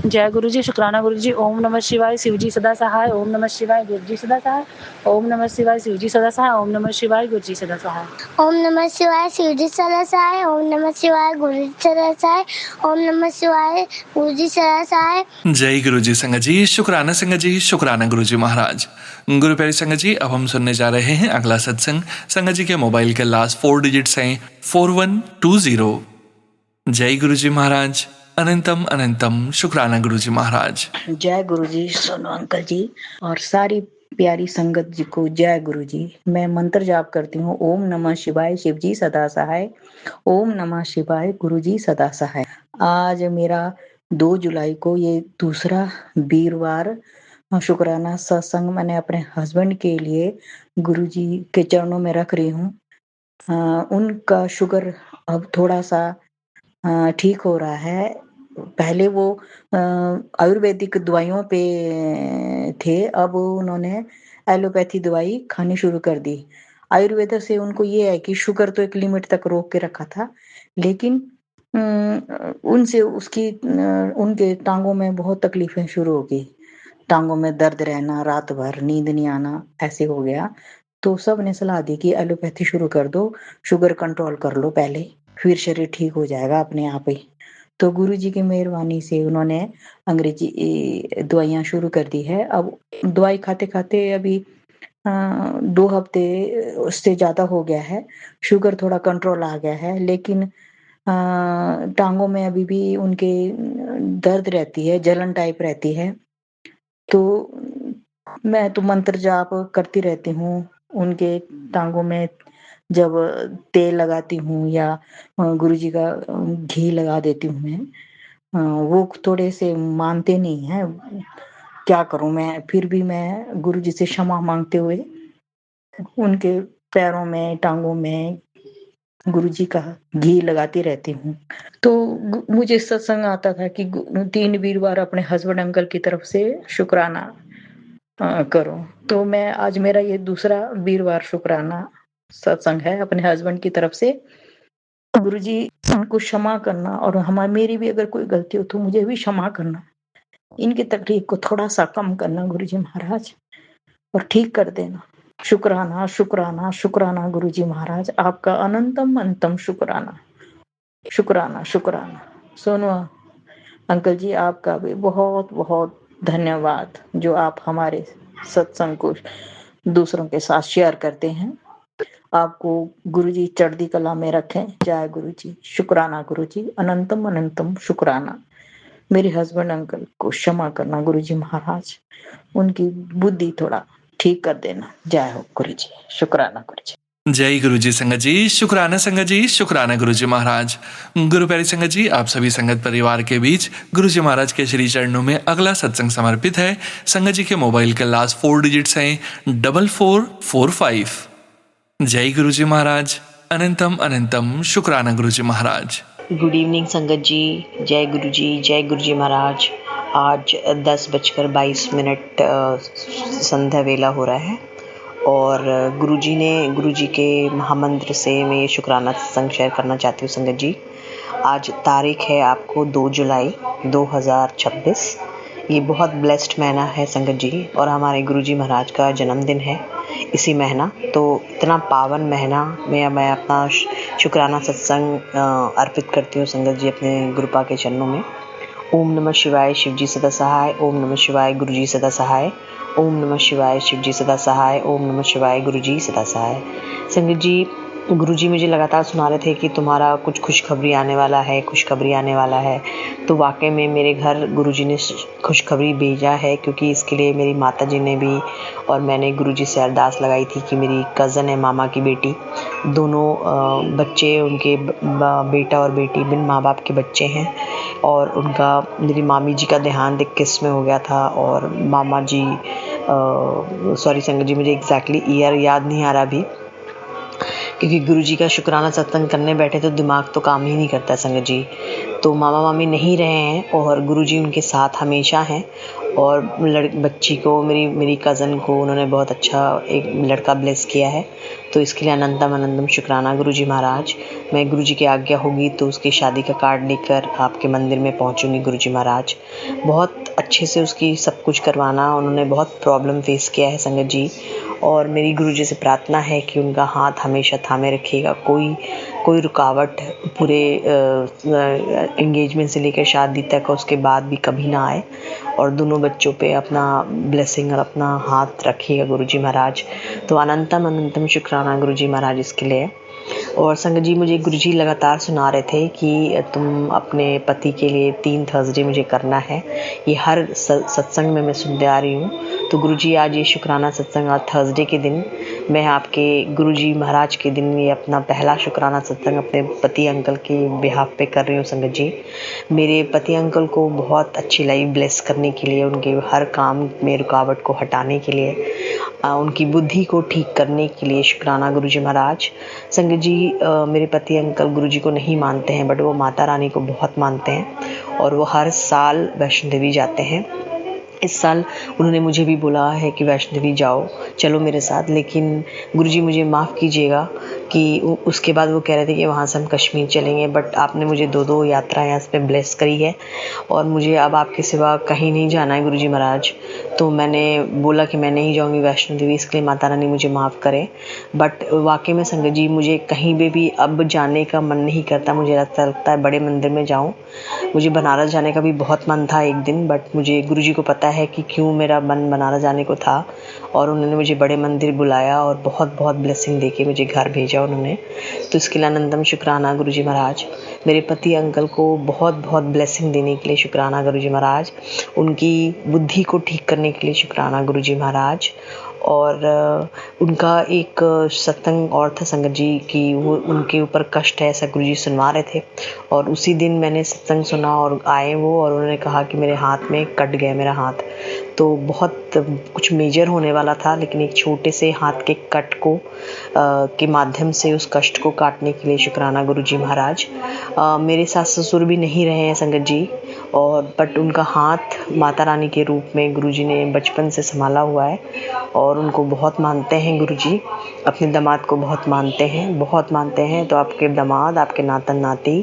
जय गुरु जी, शुक्राना गुरु जी। ओम नमः शिवाय, शिव जी सदा सहाय। ओम नमः शिवाय, गुरु जी सदा सहाय। ओम नमः शिवाय, शिव जी सदा सहाय। ओम नमः शिवाय, गुरु जी सदा सहाय। ओम नमः शिवाय, शिव जी सदा सहाय। ओम नमः शिवाय, गुरु जी सदा सहाय। ओम नमः शिवाय, गुरु जी सदा सहाय। जय गुरु जी संगत जी, शुक्राना संगत जी, शुक्राना गुरु जी महाराज। गुरु प्यारी संगत जी, अब हम सुनने जा रहे हैं अगला सत्संग। संगत जी के मोबाइल के लास्ट 4 डिजिट्स हैं 4120। जय गुरु जी महाराज, अनंतम अनंतम शुक्राना गुरु जी महाराज। जय गुरु जी सोनू अंकल जी और सारी प्यारी संगत जी को जय गुरु जी। मैं मंत्र जाप करती हूँ। ओम नमः शिवाय, शिव जी सदा सहाय। ओम नमः शिवाय, गुरु जी सदा सहाय। आज मेरा 2 जुलाई को ये दूसरा वीरवार शुक्राना सत्संग मैंने अपने हस्बैंड के लिए गुरुजी के चरणों में रख रही हूँ। उनका शुगर अब थोड़ा-सा ठीक हो रहा है। पहले वो आयुर्वेदिक दवाइयों पे थे, अब उन्होंने एलोपैथी दवाई खानी शुरू कर दी। आयुर्वेद से उनको ये है कि शुगर तो एक लिमिट तक रोक के रखा था, लेकिन उनसे उनके टाँगों में बहुत तकलीफ़ें शुरू हो गई। टाँगों में दर्द रहना, रात भर नींद नहीं आना, ऐसे हो गया। तो सबने सलाह दी कि एलोपैथी शुरू कर दो, शुगर कंट्रोल कर लो पहले, फिर शरीर ठीक हो जाएगा अपने आप ही। तो गुरुजी की मेहरबानी से उन्होंने अंग्रेजी दवाइयाँ शुरू कर दी है। अब दवाई खाते-खाते अभी 2 हफ्ते उससे ज़्यादा हो गया है। शुगर थोड़ा कंट्रोल आ गया है, लेकिन टाँगों में अभी भी उनके दर्द रहती है, जलन टाइप रहती है। तो मैं तो मंत्र जाप करती रहती हूँ। उनके टाँगों में जब तेल लगाती हूँ या गुरुजी का घी लगा देती हूँ मैं। वो थोड़े से मानते नहीं हैं। क्या करूँ मैं? फिर भी मैं गुरुजी से क्षमा माँगते हुए उनके पैरों में, टाँगों में गुरुजी का घी लगाती रहती हूँ। तो मुझे सत्संग आता था कि 3 वीरवार अपने हस्बैंड अंकल की तरफ से शुक्राना करो। तो मैं आज मेरा ये दूसरा वीरवार शुक्राना सत्संग है अपने हस्बैंड की तरफ से। गुरुजी उनको क्षमा करना और मेरी भी अगर कोई गलती हो तो मुझे भी क्षमा करना। इनकी तकलीफ को थोड़ा-सा कम करना गुरुजी महाराज और ठीक कर देना। शुक्राना, शुक्राना, शुक्राना गुरुजी महाराज, आपका अनंतम शुक्राना। शुक्राना, शुक्राना। सोनू अंकल जी, आपका भी बहुत-बहुत धन्यवाद जो आप हमारे सत्संग को दूसरों के साथ शेयर करते हैं। आपको गुरुजी चढ़ती कला में रखें। जय गुरुजी। शुक्राना गुरुजी, अनंतम शुक्राना। मेरे हस्बैंड अंकल को क्षमा करना गुरुजी महाराज, उनकी बुद्धि थोड़ा ठीक कर देना। जय हो गुरुजी। शुक्राना गुरुजी। जय गुरु जी संगत जी, शुक्राना संगत जी, शुक्राना गुरु जी महाराज। गुरु प्यारी संगत जी, आप सभी संगत परिवार के बीच गुरु जी महाराज के श्री चरणों में अगला सत्संग समर्पित है। संगत जी के मोबाइल के लास्ट 4 डिजिट्स हैं 4445। जय गुरु जी महाराज, अनंतम शुक्राना गुरु जी महाराज। गुड इवनिंग संगत जी, जय गुरु जी महाराज। आज 10:22 संध्या वेला हो रहा है और गुरुजी के महामंत्र से मैं ये शुक्राना सत्संग शेयर करना चाहती हूँ संगत जी। आज तारीख है आपको 2 जुलाई 2026। ये बहुत ब्लेस्ड महीना है संगत जी और हमारे गुरुजी महाराज का जन्मदिन है इसी महीना। तो इतना पावन महीना में मैं अपना शुक्राना सत्संग अर्पित करती हूँ संगत जी अपने गुरुपा के चरणों में। ओम नमः शिवाय, शिव जी सदा सहाय। ओम नमः शिवाय, गुरु जी सदा सहाय। ओम नमः शिवाय, शिव जी सदा सहाय। ओम नमः शिवाय, गुरु जी सदा सहाय। संगत जी, गुरु जी मुझे लगातार सुना रहे थे कि तुम्हारा कुछ खुशखबरी आने वाला है। तो वाकई में मेरे घर गुरु जी ने खुशखबरी भेजा है, क्योंकि इसके लिए मेरी माता जी ने भी और मैंने गुरु जी से अरदास लगाई थी कि मेरी कज़न है, मामा की बेटी, दोनों बच्चे उनके बेटा और बेटी बिन माँ बाप के बच्चे हैं और उनका मेरी मामी जी का देहांत 21 में हो गया था और मामा जी सॉरी संगत जी, मुझे एग्जैक्टली ईयर याद नहीं आ रहा अभी, क्योंकि गुरुजी का शुक्राना सत्संग करने बैठे तो दिमाग तो काम ही नहीं करता संगत जी। तो मामा मामी नहीं रहे हैं और गुरुजी उनके साथ हमेशा हैं और बच्ची को मेरी कज़न को उन्होंने बहुत अच्छा एक लड़का ब्लेस किया है। तो इसके लिए अनंतम शुक्राना गुरुजी महाराज। मैं गुरुजी की आज्ञा होगी तो उसकी शादी का कार्ड लेकर आपके मंदिर में पहुंचूंगी गुरुजी महाराज। बहुत अच्छे से उसकी सब कुछ करवाना, उन्होंने बहुत प्रॉब्लम फेस किया है संगत जी और मेरी गुरुजी से प्रार्थना है कि उनका हाथ हमेशा थामे रखिएगा, कोई रुकावट पूरे एंगेजमेंट से लेकर शादी तक उसके बाद भी कभी ना आए और दोनों बच्चों पे अपना ब्लेसिंग और अपना हाथ रखिएगा गुरुजी महाराज। तो अनंतम शुक्राना गुरुजी महाराज इसके लिए। और संगत जी, मुझे गुरुजी लगातार सुना रहे थे कि तुम अपने पति के लिए 3 थर्सडे मुझे करना है। ये हर सत्संग में मैं सुनते आ रही हूँ। तो गुरुजी आज ये शुक्राना सत्संग आज थर्सडे के दिन मैं आपके गुरुजी महाराज के दिन ये अपना पहला शुक्राना सत्संग अपने पति अंकल के बिहाफ पे कर रही हूँ संगत जी। मेरे पति अंकल को बहुत अच्छी लाइफ ब्लेस करने के लिए, उनके हर काम में रुकावट को हटाने के लिए, उनकी बुद्धि को ठीक करने के लिए शुक्राना गुरुजी महाराज। संगत जी मेरे पति अंकल गुरुजी को नहीं मानते हैं बट वो माता रानी को बहुत मानते हैं और वो हर साल वैष्णो देवी जाते हैं। इस साल उन्होंने मुझे भी बोला है कि वैष्णो देवी जाओ, चलो मेरे साथ, लेकिन गुरुजी मुझे माफ़ कीजिएगा कि उसके बाद वो कह रहे थे कि वहाँ से हम कश्मीर चलेंगे, बट आपने मुझे दो यात्राएं इस पे ब्लेस करी है और मुझे अब आपके सिवा कहीं नहीं जाना है गुरुजी महाराज। तो मैंने बोला कि मैं नहीं जाऊँगी वैष्णो देवी, इसके लिए माता रानी मुझे माफ़ करें। बट वाकई में संगत जी मुझे कहीं भी अब जाने का मन नहीं करता। मुझे ऐसा लगता है बड़े मंदिर में जाऊँ। मुझे बनारस जाने का भी बहुत मन था एक दिन, बट मुझे गुरुजी को पता है कि क्यों मेरा मन बनारस जाने को था और उन्होंने मुझे बड़े मंदिर बुलाया और बहुत बहुत ब्लेसिंग देके मुझे घर भेजा उन्होंने। तो इसके लिए अनंतम शुक्राना गुरुजी महाराज। मेरे पति अंकल को बहुत बहुत ब्लेसिंग देने के लिए शुक्राना गुरुजी महाराज। उनकी बुद्धि को ठीक करने के लिए शुक्राना गुरुजी महाराज। और उनका एक सत्संग और था संगत जी कि वो उनके ऊपर कष्ट है ऐसा गुरुजी सुनवा रहे थे और उसी दिन मैंने सत्संग सुना और आए वो और उन्होंने कहा कि मेरे हाथ में कट गया मेरा हाथ। तो बहुत कुछ मेजर होने वाला था, लेकिन एक छोटे से हाथ के कट को के माध्यम से उस कष्ट को काटने के लिए शुक्राना गुरुजी महाराज। मेरे सास ससुर भी नहीं रहे हैं संगत जी, और बट उनका हाथ माता रानी के रूप में गुरुजी ने बचपन से संभाला हुआ है और उनको बहुत मानते हैं गुरुजी। अपने दामाद को बहुत मानते हैं। तो आपके दामाद, आपके नातन नाती,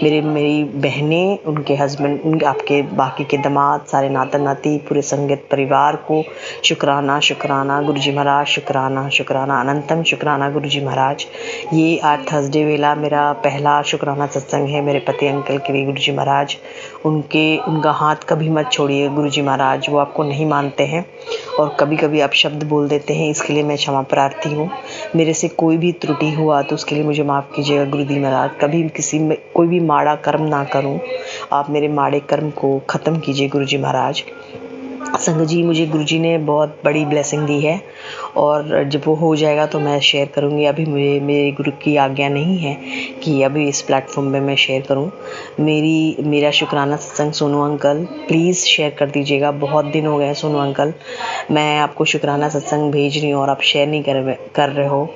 मेरी बहनें, उनके हस्बैंड, आपके बाकी के दामाद, सारे नातन नाती, पूरे संगत परिवार को शुक्राना शुक्राना गुरुजी महाराज। शुक्राना शुक्राना अनंतम शुक्राना गुरुजी महाराज। ये आज थर्सडे वेला मेरा पहला शुक्राना सत्संग है मेरे पति अंकल के लिए गुरुजी महाराज। उनका हाथ कभी मत छोड़िए गुरुजी महाराज। वो आपको नहीं मानते हैं और कभी कभी आप शब्द बोल देते हैं, इसके लिए मैं क्षमा प्रार्थी हूँ। मेरे से कोई भी त्रुटि हुआ तो उसके लिए मुझे माफ़ कीजिएगा गुरुजी महाराज। कभी किसी में कोई भी माड़ा कर्म ना करूँ, आप मेरे माड़े कर्म को ख़त्म कीजिए गुरुजी महाराज। संगत जी मुझे गुरुजी ने बहुत बड़ी ब्लेसिंग दी है और जब वो हो जाएगा तो मैं शेयर करूँगी। अभी मेरे गुरु की आज्ञा नहीं है कि अभी इस प्लेटफॉर्म पे मैं शेयर करूँ। मेरा शुक्राना सत्संग सोनू अंकल प्लीज़ शेयर कर दीजिएगा। बहुत दिन हो गए सोनू अंकल, मैं आपको शुक्राना सत्संग भेज रही हूँ और आप शेयर नहीं कर रहे हो,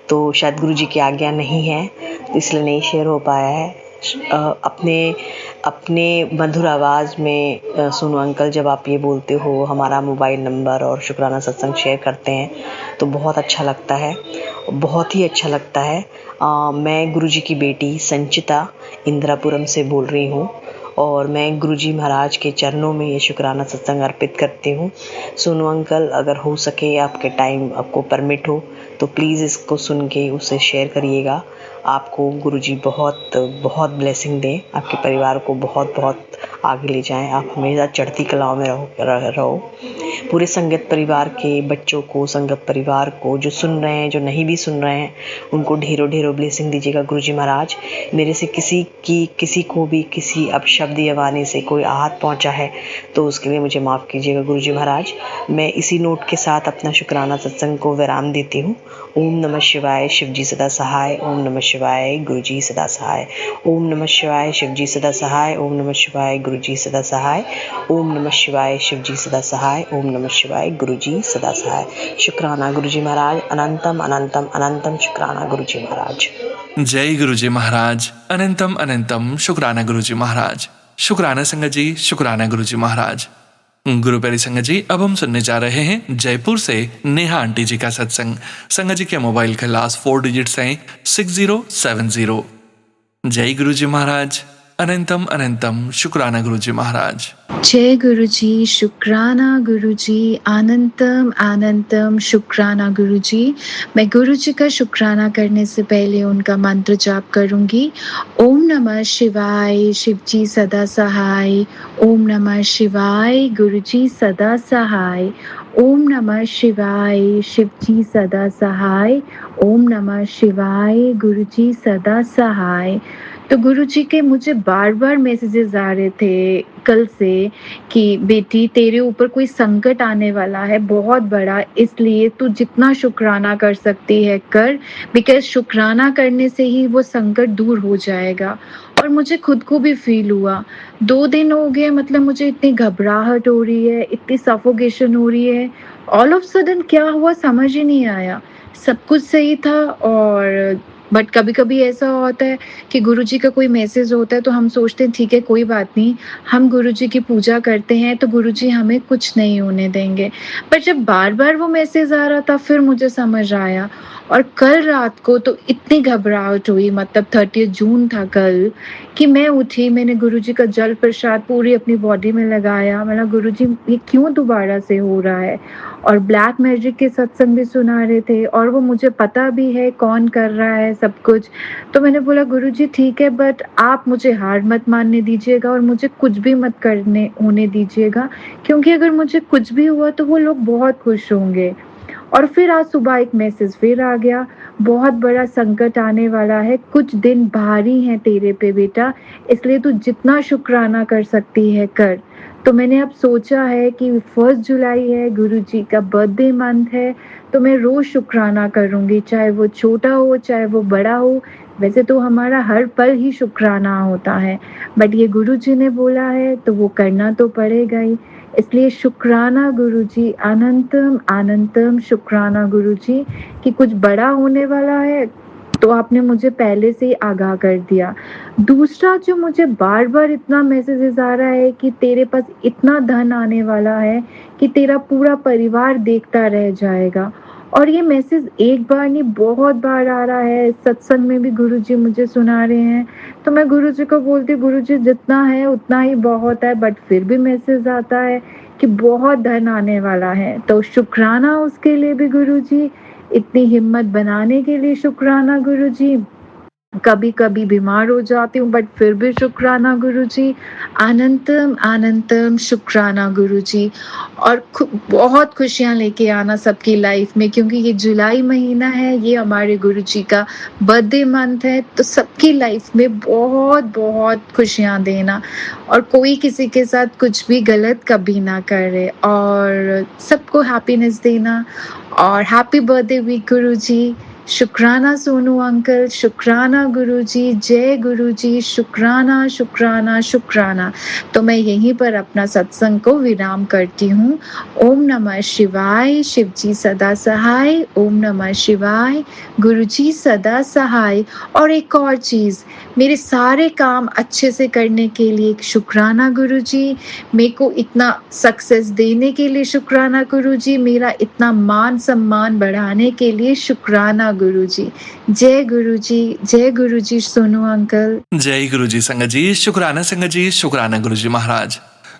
तो शायद गुरुजी की आज्ञा नहीं है, इसलिए नहीं शेयर हो पाया है। अपने मधुर आवाज़ में सोनू अंकल जब आप ये बोलते हो, हमारा मोबाइल नंबर और शुक्राना सत्संग शेयर करते हैं तो बहुत अच्छा लगता है, बहुत ही अच्छा लगता है। मैं गुरुजी की बेटी संचिता इंदिरापुरम से बोल रही हूँ और मैं गुरुजी महाराज के चरणों में ये शुक्राना सत्संग अर्पित करती हूँ। सोनू अंकल अगर हो सके, आपके टाइम आपको परमिट हो तो प्लीज़ इसको सुन के उसे शेयर करिएगा। आपको गुरुजी बहुत बहुत ब्लेसिंग दें, आपके परिवार को बहुत बहुत आगे ले जाएं, आप हमेशा चढ़ती कलाओं में रहो। पूरे संगत परिवार के बच्चों को, संगत परिवार को जो सुन रहे हैं, जो नहीं भी सुन रहे हैं, उनको ढेरों ढेरों ब्लेसिंग दीजिएगा गुरुजी महाराज। मेरे से किसी को भी किसी अपशब्द या वाणी से कोई आहत पहुंचा है तो उसके लिए मुझे माफ़ कीजिएगा गुरुजी महाराज। मैं इसी नोट के साथ अपना शुक्राना सत्संग को विराम देती हूँ। ओम नमः शिवाय, शिवजी सदा सहाय। ओम नमः शिवाय, गुरुजी सदा सहाय। ओम नमः शिवाय, शिवजी सदा सहाय। ओम नमः शिवाय, गुरुजी सदा सहाय। ओम नमः शिवाय, शिवजी सदा सहाय। ओम नमः शिवाय, गुरुजी सदा सहाय। शुक्राना गुरुजी महाराज। अनंतम अनंतम अनंतम शुक्राना गुरुजी महाराज। जय गुरुजी महाराज। अनंतम अनंतम शुक्राना गुरुजी महाराज। शुक्राना संगत जी, शुक्राना गुरुजी महाराज। गुरु प्यारी संगत जी, अब हम सुनने जा रहे हैं जयपुर से नेहा आंटी जी का सत्संग। संगत जी के मोबाइल के लास्ट 4 डिजिट्स हैं 6070। जय गुरुजी महाराज। अनंतम अनंतम शुक्राना गुरुजी महाराज। जय गुरुजी, शुक्राना गुरुजी, अनंतम अनंतम शुक्राना गुरुजी। मैं गुरुजी का शुक्राना करने से पहले उनका मंत्र जाप करूंगी। ओम नमः शिवाय, शिवजी सदा सहाय। ओम नमः शिवाय, गुरुजी सदा सहाय। ओम नमः शिवाय, शिवजी सदा सहाय। ओम नमः शिवाय, गुरुजी सदा सहाय। तो गुरुजी के मुझे बार बार मैसेजेस आ रहे थे कल से कि बेटी तेरे ऊपर कोई संकट आने वाला है बहुत बड़ा, इसलिए तू जितना शुक्राना कर सकती है कर, बिकॉज शुक्राना करने से ही वो संकट दूर हो जाएगा। और मुझे खुद को भी फील हुआ, 2 दिन हो गए, मतलब मुझे इतनी घबराहट हो रही है, इतनी सफोकेशन हो रही है, ऑल ऑफ सडन क्या हुआ समझ ही नहीं आया। सब कुछ सही था, और बट कभी कभी ऐसा होता है कि गुरुजी का कोई मैसेज होता है तो हम सोचते हैं ठीक है कोई बात नहीं, हम गुरुजी की पूजा करते हैं तो गुरुजी हमें कुछ नहीं होने देंगे। पर जब बार बार वो मैसेज आ रहा था फिर मुझे समझ आया। और कल रात को तो इतनी घबराहट हुई, मतलब 30 जून था कल, कि मैं उठी, मैंने गुरुजी का जल प्रसाद पूरी अपनी बॉडी में लगाया। मैंने गुरुजी ये क्यों दोबारा से हो रहा है। और ब्लैक मैजिक के सत्संग भी सुना रहे थे और वो मुझे पता भी है कौन कर रहा है सब कुछ। तो मैंने बोला गुरुजी ठीक है, बट आप मुझे हार मत मानने दीजिएगा और मुझे कुछ भी मत करने होने दीजिएगा, क्योंकि अगर मुझे कुछ भी हुआ तो वो लोग बहुत खुश होंगे। और फिर आज सुबह एक मैसेज फिर आ गया, बहुत बड़ा संकट आने वाला है, कुछ दिन भारी हैं तेरे पे बेटा, इसलिए तू जितना शुक्राना कर सकती है कर। तो मैंने अब सोचा है कि 1 जुलाई है, गुरुजी का बर्थडे मंथ है, तो मैं रोज शुक्राना करूंगी, चाहे वो छोटा हो चाहे वो बड़ा हो। वैसे तो हमारा हर पल ही शुक्राना होता है, बट ये गुरुजी ने बोला है तो वो करना तो पड़ेगा ही। इसलिए शुक्राना गुरुजी, अनंतम अनंतम शुक्राना गुरुजी कि कुछ बड़ा होने वाला है तो आपने मुझे पहले से ही आगाह कर दिया। दूसरा जो मुझे बार बार इतना मैसेजेस आ रहा है कि तेरे पास इतना धन आने वाला है कि तेरा पूरा परिवार देखता रह जाएगा। और ये मैसेज एक बार नहीं बहुत बार आ रहा है, सत्संग में भी गुरुजी मुझे सुना रहे हैं। तो मैं गुरुजी को बोलती हूँ गुरुजी जितना है उतना ही बहुत है, बट फिर भी मैसेज आता है कि बहुत धन आने वाला है। तो शुक्राना उसके लिए भी गुरुजी, इतनी हिम्मत बनाने के लिए शुक्राना गुरुजी। कभी कभी बीमार हो जाती हूँ बट फिर भी शुक्राना गुरुजी, अनंतम अनंतम शुक्राना गुरुजी। और बहुत खुशियाँ लेके आना सबकी लाइफ में, क्योंकि ये जुलाई महीना है, ये हमारे गुरुजी का बर्थडे मंथ है, तो सबकी लाइफ में बहुत बहुत खुशियाँ देना और कोई किसी के साथ कुछ भी गलत कभी ना करे और सबको हैप्पीनेस देना। और हैप्पी बर्थडे वीक गुरुजी, शुक्राना सोनू अंकल, शुक्राना गुरुजी, जय गुरुजी, शुक्राना शुक्राना शुक्राना। तो मैं यहीं पर अपना सत्संग को विराम करती हूँ। ओम नमः शिवाय, शिव जी सदा सहाय, ओम नमः शिवाय, गुरुजी सदा सहाय। और एक और चीज़, मेरे सारे काम अच्छे से करने के लिए शुक्राना गुरुजी, मेरे को इतना सक्सेस देने के लिए शुक्राना गुरुजी, मेरा इतना मान सम्मान बढ़ाने के लिए शुक्राना गुरुजी। जय गुरुजी सोनू अंकल। जय गुरुजी संगत जी, शुक्राना संगत जी, शुक्राना गुरुजी महाराज।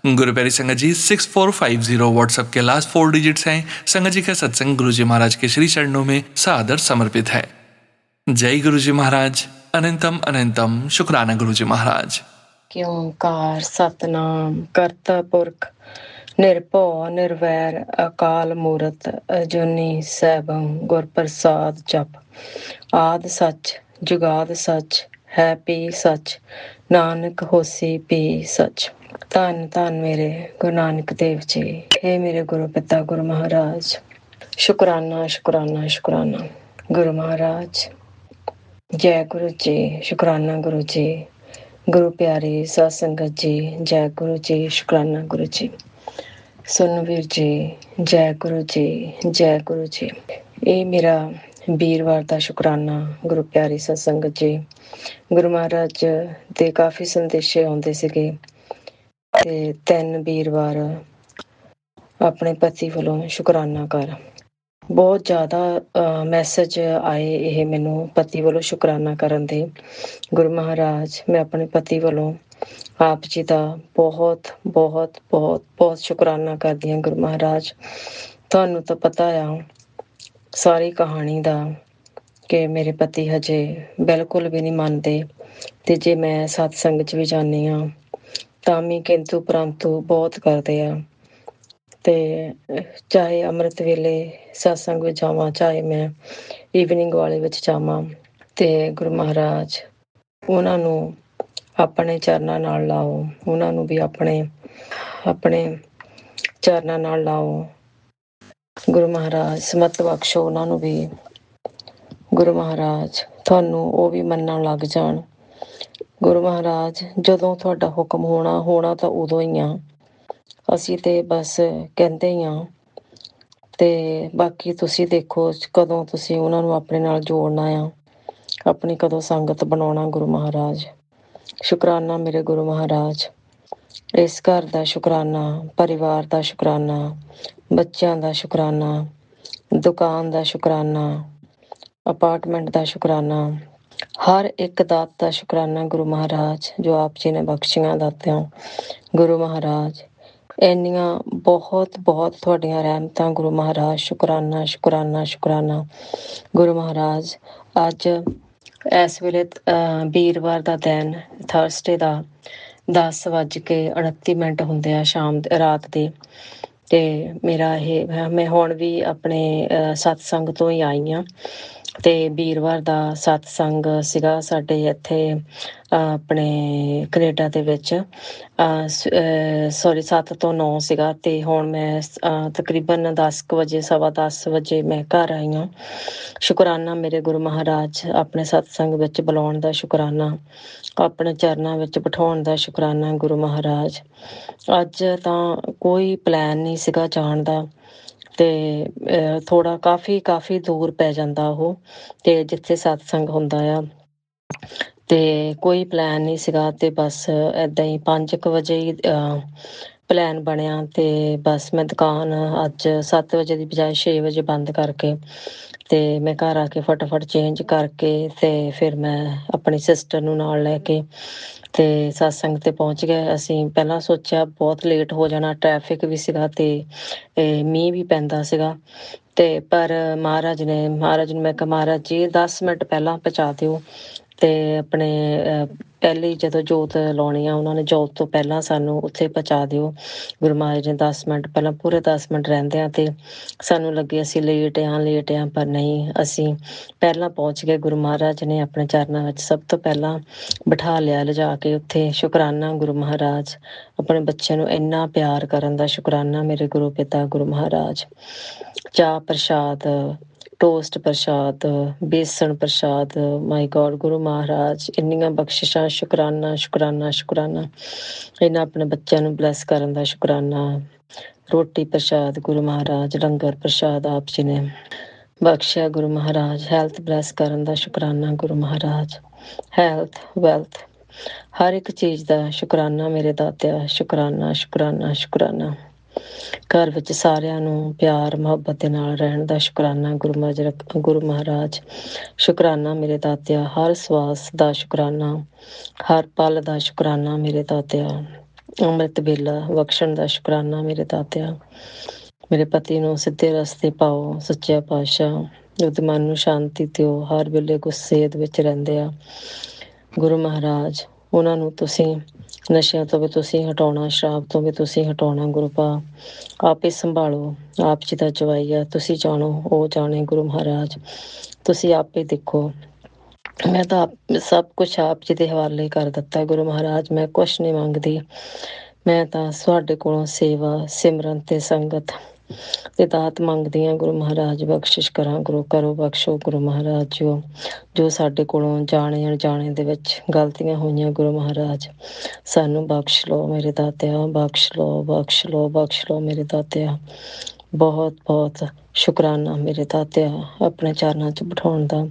गुरु प्यारी संगत जी, 6450 व्हाट्सएप के लास्ट 4 डिजिट्स हैं। संगत जी का सत्संग गुरुजी महाराज के श्री चरणों में सादर समर्पित है। जय गुरुजी महाराज, अनंतम अनंतम शुक्राना गुरुजी महाराज। कि ओंकार सतनाम करता पुरख निरभौ निर्वैर अकाल मूरत अजूनी सैभं गुर प्रसाद जप। आद सच जुगाद सच है पी सच, नानक होसी पी सच। धन धन मेरे गुरु नानक देव जी, हे मेरे गुरु पिता गुरु महाराज। शुक्राना शुक्राना शुक्राना गुरु महाराज। जय गुरु जी, शुक्राना गुरु जी। गुरु प्यारे साध संगत जी, जय गुरु जी, शुक्राना गुरु जी। सुन वीर जी, जय गुरु जी, जय गुरु जी। ਇਹ ਮੇਰਾ ਵੀਰਵਾਰ ਦਾ ਸ਼ੁਕਰਾਨਾ ਗੁਰੂ ਪਿਆਰੀ ਸਾਧ ਸੰਗਤ ਜੀ। ਗੁਰੂ ਮਹਾਰਾਜ ਦੇ ਕਾਫੀ ਸੰਦੇਸ਼ੇ ਆਉਂਦੇ ਸੀਗੇ ਤੇ 3 ਵੀਰਵਾਰ ਆਪਣੇ ਪਤੀ ਵੱਲੋਂ ਸ਼ੁਕਰਾਨਾ ਕਰ। ਬਹੁਤ ਜ਼ਿਆਦਾ ਮੈਸੇਜ ਆਏ ਇਹ ਮੈਨੂੰ ਪਤੀ ਵੱਲੋਂ ਸ਼ੁਕਰਾਨਾ ਕਰਨ ਦੇ। ਗੁਰੂ ਮਹਾਰਾਜ, ਮੈਂ ਆਪਣੇ ਪਤੀ ਵੱਲੋਂ ਆਪ ਜੀ ਦਾ ਬਹੁਤ ਬਹੁਤ ਬਹੁਤ ਬਹੁਤ ਸ਼ੁਕਰਾਨਾ ਕਰਦੀ ਹਾਂ। ਗੁਰੂ ਮਹਾਰਾਜ, ਤੁਹਾਨੂੰ ਤਾਂ ਪਤਾ ਆ ਸਾਰੀ ਕਹਾਣੀ ਦਾ ਕਿ ਮੇਰੇ ਪਤੀ ਹਜੇ ਬਿਲਕੁਲ ਵੀ ਨਹੀਂ ਮੰਨਦੇ, ਤੇ ਜੇ ਮੈਂ ਸਤਸੰਗ 'ਚ ਵੀ ਜਾਂਦੀ ਹਾਂ ਤਾਂ ਵੀ ਕਿੰਤੂ ਪਰੰਤੂ ਬਹੁਤ ਕਰਦੇ ਆ। ਤੇ ਚਾਹੇ ਅੰਮ੍ਰਿਤ ਵੇਲੇ ਸਤਸੰਗ ਵਿੱਚ ਜਾਵਾਂ, ਚਾਹੇ ਮੈਂ ਈਵਨਿੰਗ ਵਾਲੇ ਵਿੱਚ ਜਾਵਾਂ, ਤੇ ਗੁਰੂ ਮਹਾਰਾਜ ਉਹਨਾਂ ਨੂੰ ਆਪਣੇ ਚਰਨਾਂ ਨਾਲ ਲਾਓ, ਉਹਨਾਂ ਨੂੰ ਵੀ ਆਪਣੇ ਚਰਨਾਂ ਨਾਲ ਲਾਓ। ਗੁਰੂ ਮਹਾਰਾਜ ਸਮਤ ਬਖਸ਼ੋ ਉਹਨਾਂ ਨੂੰ ਵੀ। ਗੁਰੂ ਮਹਾਰਾਜ ਤੁਹਾਨੂੰ ਉਹ ਵੀ ਮੰਨਣ ਲੱਗ ਜਾਣ। ਗੁਰੂ ਮਹਾਰਾਜ ਜਦੋਂ ਤੁਹਾਡਾ ਹੁਕਮ ਹੋਣਾ ਤਾਂ ਉਦੋਂ ਹੀ ਆ, ਅਸੀਂ ਤੇ ਬਸ ਕਹਿੰਦੇ ਹੀ ਆ। ਤੇ ਬਾਕੀ ਤੁਸੀਂ ਦੇਖੋ ਕਦੋਂ ਤੁਸੀਂ ਉਹਨਾਂ ਨੂੰ ਆਪਣੇ ਨਾਲ ਜੋੜਨਾ ਆ, ਆਪਣੀ ਕਦੋਂ ਸੰਗਤ ਬਣਾਉਣਾ। ਗੁਰੂ ਮਹਾਰਾਜ ਸ਼ੁਕਰਾਨਾ ਮੇਰੇ ਗੁਰੂ ਮਹਾਰਾਜ, ਇਸ ਘਰ ਦਾ ਸ਼ੁਕਰਾਨਾ, ਪਰਿਵਾਰ ਦਾ ਸ਼ੁਕਰਾਨਾ, ਬੱਚਿਆਂ ਦਾ ਸ਼ੁਕਰਾਨਾ, ਦੁਕਾਨ ਦਾ ਸ਼ੁਕਰਾਨਾ, ਅਪਾਰਟਮੈਂਟ ਦਾ ਸ਼ੁਕਰਾਨਾ, ਹਰ ਇੱਕ ਦਾਤ ਦਾ ਸ਼ੁਕਰਾਨਾ ਗੁਰੂ ਮਹਾਰਾਜ ਜੋ ਆਪ ਜੀ ਨੇ ਬਖਸ਼ੀਆਂ ਦਾਤਿਆਂ। ਗੁਰੂ ਮਹਾਰਾਜ ਇੰਨੀਆਂ ਬਹੁਤ ਬਹੁਤ ਤੁਹਾਡੀਆਂ ਰਹਿਮਤਾਂ ਗੁਰੂ ਮਹਾਰਾਜ। ਸ਼ੁਕਰਾਨਾ ਸ਼ੁਕਰਾਨਾ ਸ਼ੁਕਰਾਨਾ ਗੁਰੂ ਮਹਾਰਾਜ। ਅੱਜ ਇਸ ਵੇਲੇ ਵੀਰਵਾਰ ਦਾ ਦਿਨ, ਥਰਸਡੇ ਦਾ 10:29 ਹੁੰਦੇ ਆ ਰਾਤ ਦੇ। ਤੇ ਮੇਰਾ ਮੈਂ ਹੁਣ ਵੀ ਆਪਣੇ ਸਤਸੰਗ ਤੋਂ ਹੀ ਆਈ ਹਾਂ। ਤੇ ਵੀਰਵਾਰ ਦਾ ਸਤਸੰਗ ਸੀਗਾ ਸਾਡੇ ਇੱਥੇ ਆਪਣੇ ਕੈਨੇਡਾ ਦੇ ਵਿੱਚ, ਸੌਰੀ 7 ਤੋਂ 9 ਸੀਗਾ। ਤੇ ਹੁਣ ਮੈਂ ਤਕਰੀਬਨ 10 ਵਜੇ, 10:15 ਵਜੇ ਮੈਂ ਘਰ ਆਈ ਹਾਂ। ਸ਼ੁਕਰਾਨਾ ਮੇਰੇ ਗੁਰੂ ਮਹਾਰਾਜ, ਆਪਣੇ ਸਤਸੰਗ ਵਿੱਚ ਬੁਲਾਉਣ ਦਾ ਸ਼ੁਕਰਾਨਾ, ਆਪਣੇ ਚਰਨਾਂ ਵਿੱਚ ਬਿਠਾਉਣ ਦਾ ਸ਼ੁਕਰਾਨਾ ਗੁਰੂ ਮਹਾਰਾਜ। ਅੱਜ ਤਾਂ ਕੋਈ ਪਲਾਨ ਨਹੀਂ ਸੀਗਾ ਜਾਣ ਦਾ, ਤੇ ਥੋੜਾ ਕਾਫੀ ਦੂਰ ਪੈ ਜਾਂਦਾ ਉਹ, ਤੇ ਜਿੱਥੇ ਸਤਸੰਗ ਹੁੰਦਾ ਆ, ਤੇ ਕੋਈ ਪਲਾਨ ਨਹੀਂ ਸੀਗਾ। ਤੇ ਬਸ ਏਦਾਂ ਹੀ 5 ਵਜੇ ਹੀ ਪਲਾਨ ਬਣਿਆ। ਤੇ ਬਸ ਮੈਂ ਦੁਕਾਨ ਅੱਜ 7 ਵਜੇ ਦੀ ਬਜਾਏ 6 ਵਜੇ ਬੰਦ ਕਰਕੇ ਤੇ ਮੈਂ ਘਰ ਆ ਕੇ ਫਟਾਫਟ ਚੇਂਜ ਕਰਕੇ ਤੇ ਫਿਰ ਮੈਂ ਆਪਣੀ ਸਿਸਟਰ ਨੂੰ ਨਾਲ ਲੈ ਕੇ ਤੇ ਸਤਸੰਗ ਤੇ ਪਹੁੰਚ ਗਏ ਅਸੀਂ। ਪਹਿਲਾਂ ਸੋਚਿਆ ਬਹੁਤ ਲੇਟ ਹੋ ਜਾਣਾ, ਟ੍ਰੈਫਿਕ ਵੀ ਸੀਗਾ ਤੇ ਮੀਂਹ ਵੀ ਪੈਂਦਾ ਸੀਗਾ। ਤੇ ਪਰ ਮਹਾਰਾਜ ਨੂੰ ਮੈਂ ਕਿਹਾ ਮਹਾਰਾਜ ਜੀ 10 ਮਿੰਟ ਪਹਿਲਾਂ ਪਹੁੰਚਾ ਦਿਓ। ਤੇ ਆਪਣੇ ਪਹਿਲੀ ਜਦੋਂ ਜੋਤ ਲਾਉਣੀ ਆ, ਉਹਨਾਂ ਨੇ ਜੋਤ ਤੋਂ ਪਹਿਲਾਂ ਸਾਨੂੰ ਉੱਥੇ ਪਹੁੰਚਾ ਦਿਓ। ਗੁਰੂ ਮਹਾਰਾਜ ਨੇ 10 ਮਿੰਟ ਪਹਿਲਾਂ, ਪੂਰੇ 10 ਮਿੰਟ ਰਹਿੰਦੇ ਆ ਤੇ ਸਾਨੂੰ ਲੱਗੇ ਅਸੀਂ ਲੇਟ ਆ, ਪਰ ਨਹੀਂ, ਅਸੀਂ ਪਹਿਲਾਂ ਪਹੁੰਚ ਗਏ। ਗੁਰੂ ਮਹਾਰਾਜ ਨੇ ਆਪਣੇ ਚਰਨਾਂ ਵਿੱਚ ਸਭ ਤੋਂ ਪਹਿਲਾਂ ਬਿਠਾ ਲਿਆ ਲਿਜਾ ਕੇ ਉੱਥੇ। ਸ਼ੁਕਰਾਨਾ ਗੁਰੂ ਮਹਾਰਾਜ, ਆਪਣੇ ਬੱਚਿਆਂ ਨੂੰ ਇੰਨਾ ਪਿਆਰ ਕਰਨ ਦਾ ਸ਼ੁਕਰਾਨਾ ਮੇਰੇ ਗੁਰੂ ਪਿਤਾ ਗੁਰੂ ਮਹਾਰਾਜ। ਚਾਹ ਪ੍ਰਸ਼ਾਦ, ਟੋਸਟ ਪ੍ਰਸ਼ਾਦ, ਬੇਸਣ ਪ੍ਰਸ਼ਾਦ, ਮਾਈ ਗੋਡ ਗੁਰੂ ਮਹਾਰਾਜ ਇੰਨੀਆਂ ਬਖਸ਼ਿਸ਼ਾਂ। ਸ਼ੁਕਰਾਨਾ ਸ਼ੁਕਰਾਨਾ ਸ਼ੁਕਰਾਨਾ। ਇਹਨਾਂ ਆਪਣੇ ਬੱਚਿਆਂ ਨੂੰ ਬਲੈਸ ਕਰਨ ਦਾ ਸ਼ੁਕਰਾਨਾ। ਰੋਟੀ ਪ੍ਰਸ਼ਾਦ ਗੁਰੂ ਮਹਾਰਾਜ, ਲੰਗਰ ਪ੍ਰਸ਼ਾਦ ਆਪ ਜੀ ਨੇ ਬਖਸ਼ਿਆ ਗੁਰੂ ਮਹਾਰਾਜ। ਹੈਲਥ ਬਲੈਸ ਕਰਨ ਦਾ ਸ਼ੁਕਰਾਨਾ ਗੁਰੂ ਮਹਾਰਾਜ। ਹੈਲਥ, ਵੈਲਥ, ਹਰ ਇੱਕ ਚੀਜ਼ ਦਾ ਸ਼ੁਕਰਾਨਾ ਮੇਰੇ ਦਾਤਿਆ। ਸ਼ੁਕਰਾਨਾ ਸ਼ੁਕਰਾਨਾ ਸ਼ੁਕਰਾਨਾ। ਘਰ ਵਿੱਚ ਸਾਰਿਆਂ ਨੂੰ ਪਿਆਰ ਮੁਹੱਬਤ ਦੇ ਨਾਲ ਰਹਿਣ ਦਾ ਸ਼ੁਕਰਾਨਾ ਗੁਰੂ ਮਹਾਰਾਜ। ਸ਼ੁਕਰਾਨਾ ਮੇਰੇ ਦਾਤਿਆ। ਹਰ ਸਵਾਸ ਦਾ ਸ਼ੁਕਰਾਨਾ, ਹਰ ਪਲ ਦਾ ਸ਼ੁਕਰਾਨਾ ਮੇਰੇ ਦਾਤਿਆ। ਅੰਮ੍ਰਿਤ ਵੇਲਾ ਬਖਸ਼ਣ ਦਾ ਸ਼ੁਕਰਾਨਾ ਮੇਰੇ ਦਾਤਿਆ। ਮੇਰੇ ਪਤੀ ਨੂੰ ਸਿੱਧੇ ਰਸਤੇ ਪਾਓ ਸੱਚਿਆ ਪਾਤਸ਼ਾਹ। ਉਹਦੇ ਮਨ ਨੂੰ ਸ਼ਾਂਤੀ ਦਿਓ, ਹਰ ਵੇਲੇ ਗੁੱਸੇ ਵਿੱਚ ਰਹਿੰਦੇ ਆ ਗੁਰੂ ਮਹਾਰਾਜ। ਉਹਨਾਂ ਨੂੰ ਤੁਸੀਂ ਨਸ਼ਿਆਂ ਤੋਂ ਵੀ ਤੁਸੀਂ ਹਟਾਉਣਾ, ਸ਼ਰਾਬ ਤੋਂ ਵੀ ਤੁਸੀਂ ਹਟਾਉਣਾ। ਗੁਰੂ ਪਾ ਆਪ ਹੀ ਸੰਭਾਲੋ, ਆਪ ਜੀ ਦਾ ਜਵਾਈ ਆ, ਤੁਸੀਂ ਜਾਣੋ ਉਹ ਜਾਣੇ। ਗੁਰੂ ਮਹਾਰਾਜ ਤੁਸੀਂ ਆਪੇ ਦੇਖੋ। ਮੈਂ ਤਾਂ ਸਭ ਕੁਛ ਆਪ ਜੀ ਦੇ ਹਵਾਲੇ ਕਰ ਦਿੱਤਾ ਗੁਰੂ ਮਹਾਰਾਜ। ਮੈਂ ਕੁਛ ਨਹੀਂ ਮੰਗਦੀ, ਮੈਂ ਤਾਂ ਤੁਹਾਡੇ ਕੋਲੋਂ ਸੇਵਾ, ਸਿਮਰਨ ਤੇ ਸੰਗਤ ਤੇ ਦਾਤ ਮੰਗਦੀ ਹਾਂ। ਗੁਰੂ ਮਹਾਰਾਜ ਬਖਸ਼ਿਸ਼ ਕਰਾਂ, ਗੁਰੂ ਕਰੋ ਬਖਸ਼ੋ ਗੁਰੂ ਮਹਾਰਾਜ ਜੋ ਸਾਡੇ ਕੋਲੋਂ ਜਾਣੇ ਅਣਜਾਣੇ ਦੇ ਵਿੱਚ ਗਲਤੀਆਂ ਹੋਈਆਂ ਗੁਰੂ ਮਹਾਰਾਜ ਸਾਨੂੰ ਬਖਸ਼ ਲਓ ਮੇਰੇ ਦਾਤਿਆ। ਬਖਸ਼ ਲਓ, ਬਖਸ਼ ਲਓ, ਬਖਸ਼ ਲਓ ਮੇਰੇ ਦਾਤਿਆ। ਬਹੁਤ ਬਹੁਤ ਸ਼ੁਕਰਾਨਾ ਮੇਰੇ ਦਾਤਿਆ ਆਪਣੇ ਚਰਨਾਂ 'ਚ ਬਿਠਾਉਣ ਦਾ।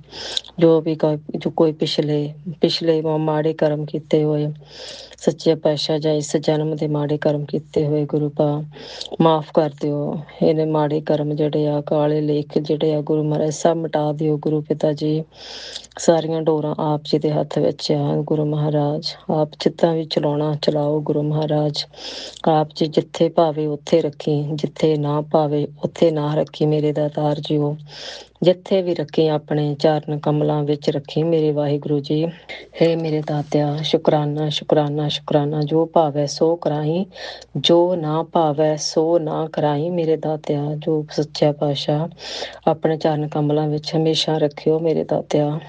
ਜੋ ਕੋਈ ਪਿਛਲੇ ਮਾੜੇ ਕਰਮ ਕੀਤੇ ਹੋਏ ਸੱਚੇ ਪਾਤਸ਼ਾਹ, ਜਾਂ ਇਸ ਜਨਮ ਦੇ ਮਾੜੇ ਕਰਮ ਕੀਤੇ ਹੋਏ ਗੁਰੂ ਪਾ ਮਾਫ ਕਰ ਦਿਓ। ਇਹਨੇ ਮਾੜੇ ਕਰਮ ਜਿਹੜੇ ਆ, ਕਾਲੇ ਲੇਖ ਜਿਹੜੇ ਆ ਗੁਰੂ ਮਹਾਰਾਜ ਸਭ ਮਿਟਾ ਦਿਓ ਗੁਰੂ ਪਿਤਾ ਜੀ। ਸਾਰੀਆਂ ਡੋਰਾਂ ਆਪ ਜੀ ਦੇ ਹੱਥ ਵਿੱਚ ਆ ਗੁਰੂ ਮਹਾਰਾਜ। ਆਪ ਜਿੱਦਾਂ ਵੀ ਚਲਾਉਣਾ ਚਲਾਓ ਗੁਰੂ ਮਹਾਰਾਜ। ਆਪ ਜੀ ਜਿੱਥੇ ਭਾਵੇ ਉੱਥੇ ਰੱਖੀ, ਜਿੱਥੇ ਨਾ ਭਾਵੇ ਉੱਥੇ ਨਾ ਰੱਖੀ ਮੇਰੇ ਦਾਤਾਰ ਜੀਓ। ਜਿੱਥੇ ਵੀ ਰੱਖੀ ਆਪਣੇ ਚਰਨ ਕਮਲਾਂ ਵਿੱਚ ਰੱਖੀ ਮੇਰੇ ਵਾਹਿਗੁਰੂ ਜੀ। ਹੇ ਮੇਰੇ ਦਾਤਿਆ ਸ਼ੁਕਰਾਨਾ ਸ਼ੁਕਰਾਨਾ ਸ਼ੁਕਰਾਨਾ। ਜੋ ਭਾਵੈ ਸੋ ਕਰਾਈ, ਜੋ ਨਾ ਭਾਵੈ ਸੋ ਨਾ ਕਰਾਈ ਮੇਰੇ ਦਾਤਿਆ। ਜੋ ਸੱਚਾ ਪਾਤਸ਼ਾਹ ਆਪਣੇ ਚਰਨ ਕਮਲਾਂ ਵਿੱਚ ਹਮੇਸ਼ਾ ਰੱਖਿਓ ਮੇਰੇ ਦਾਤਿਆ।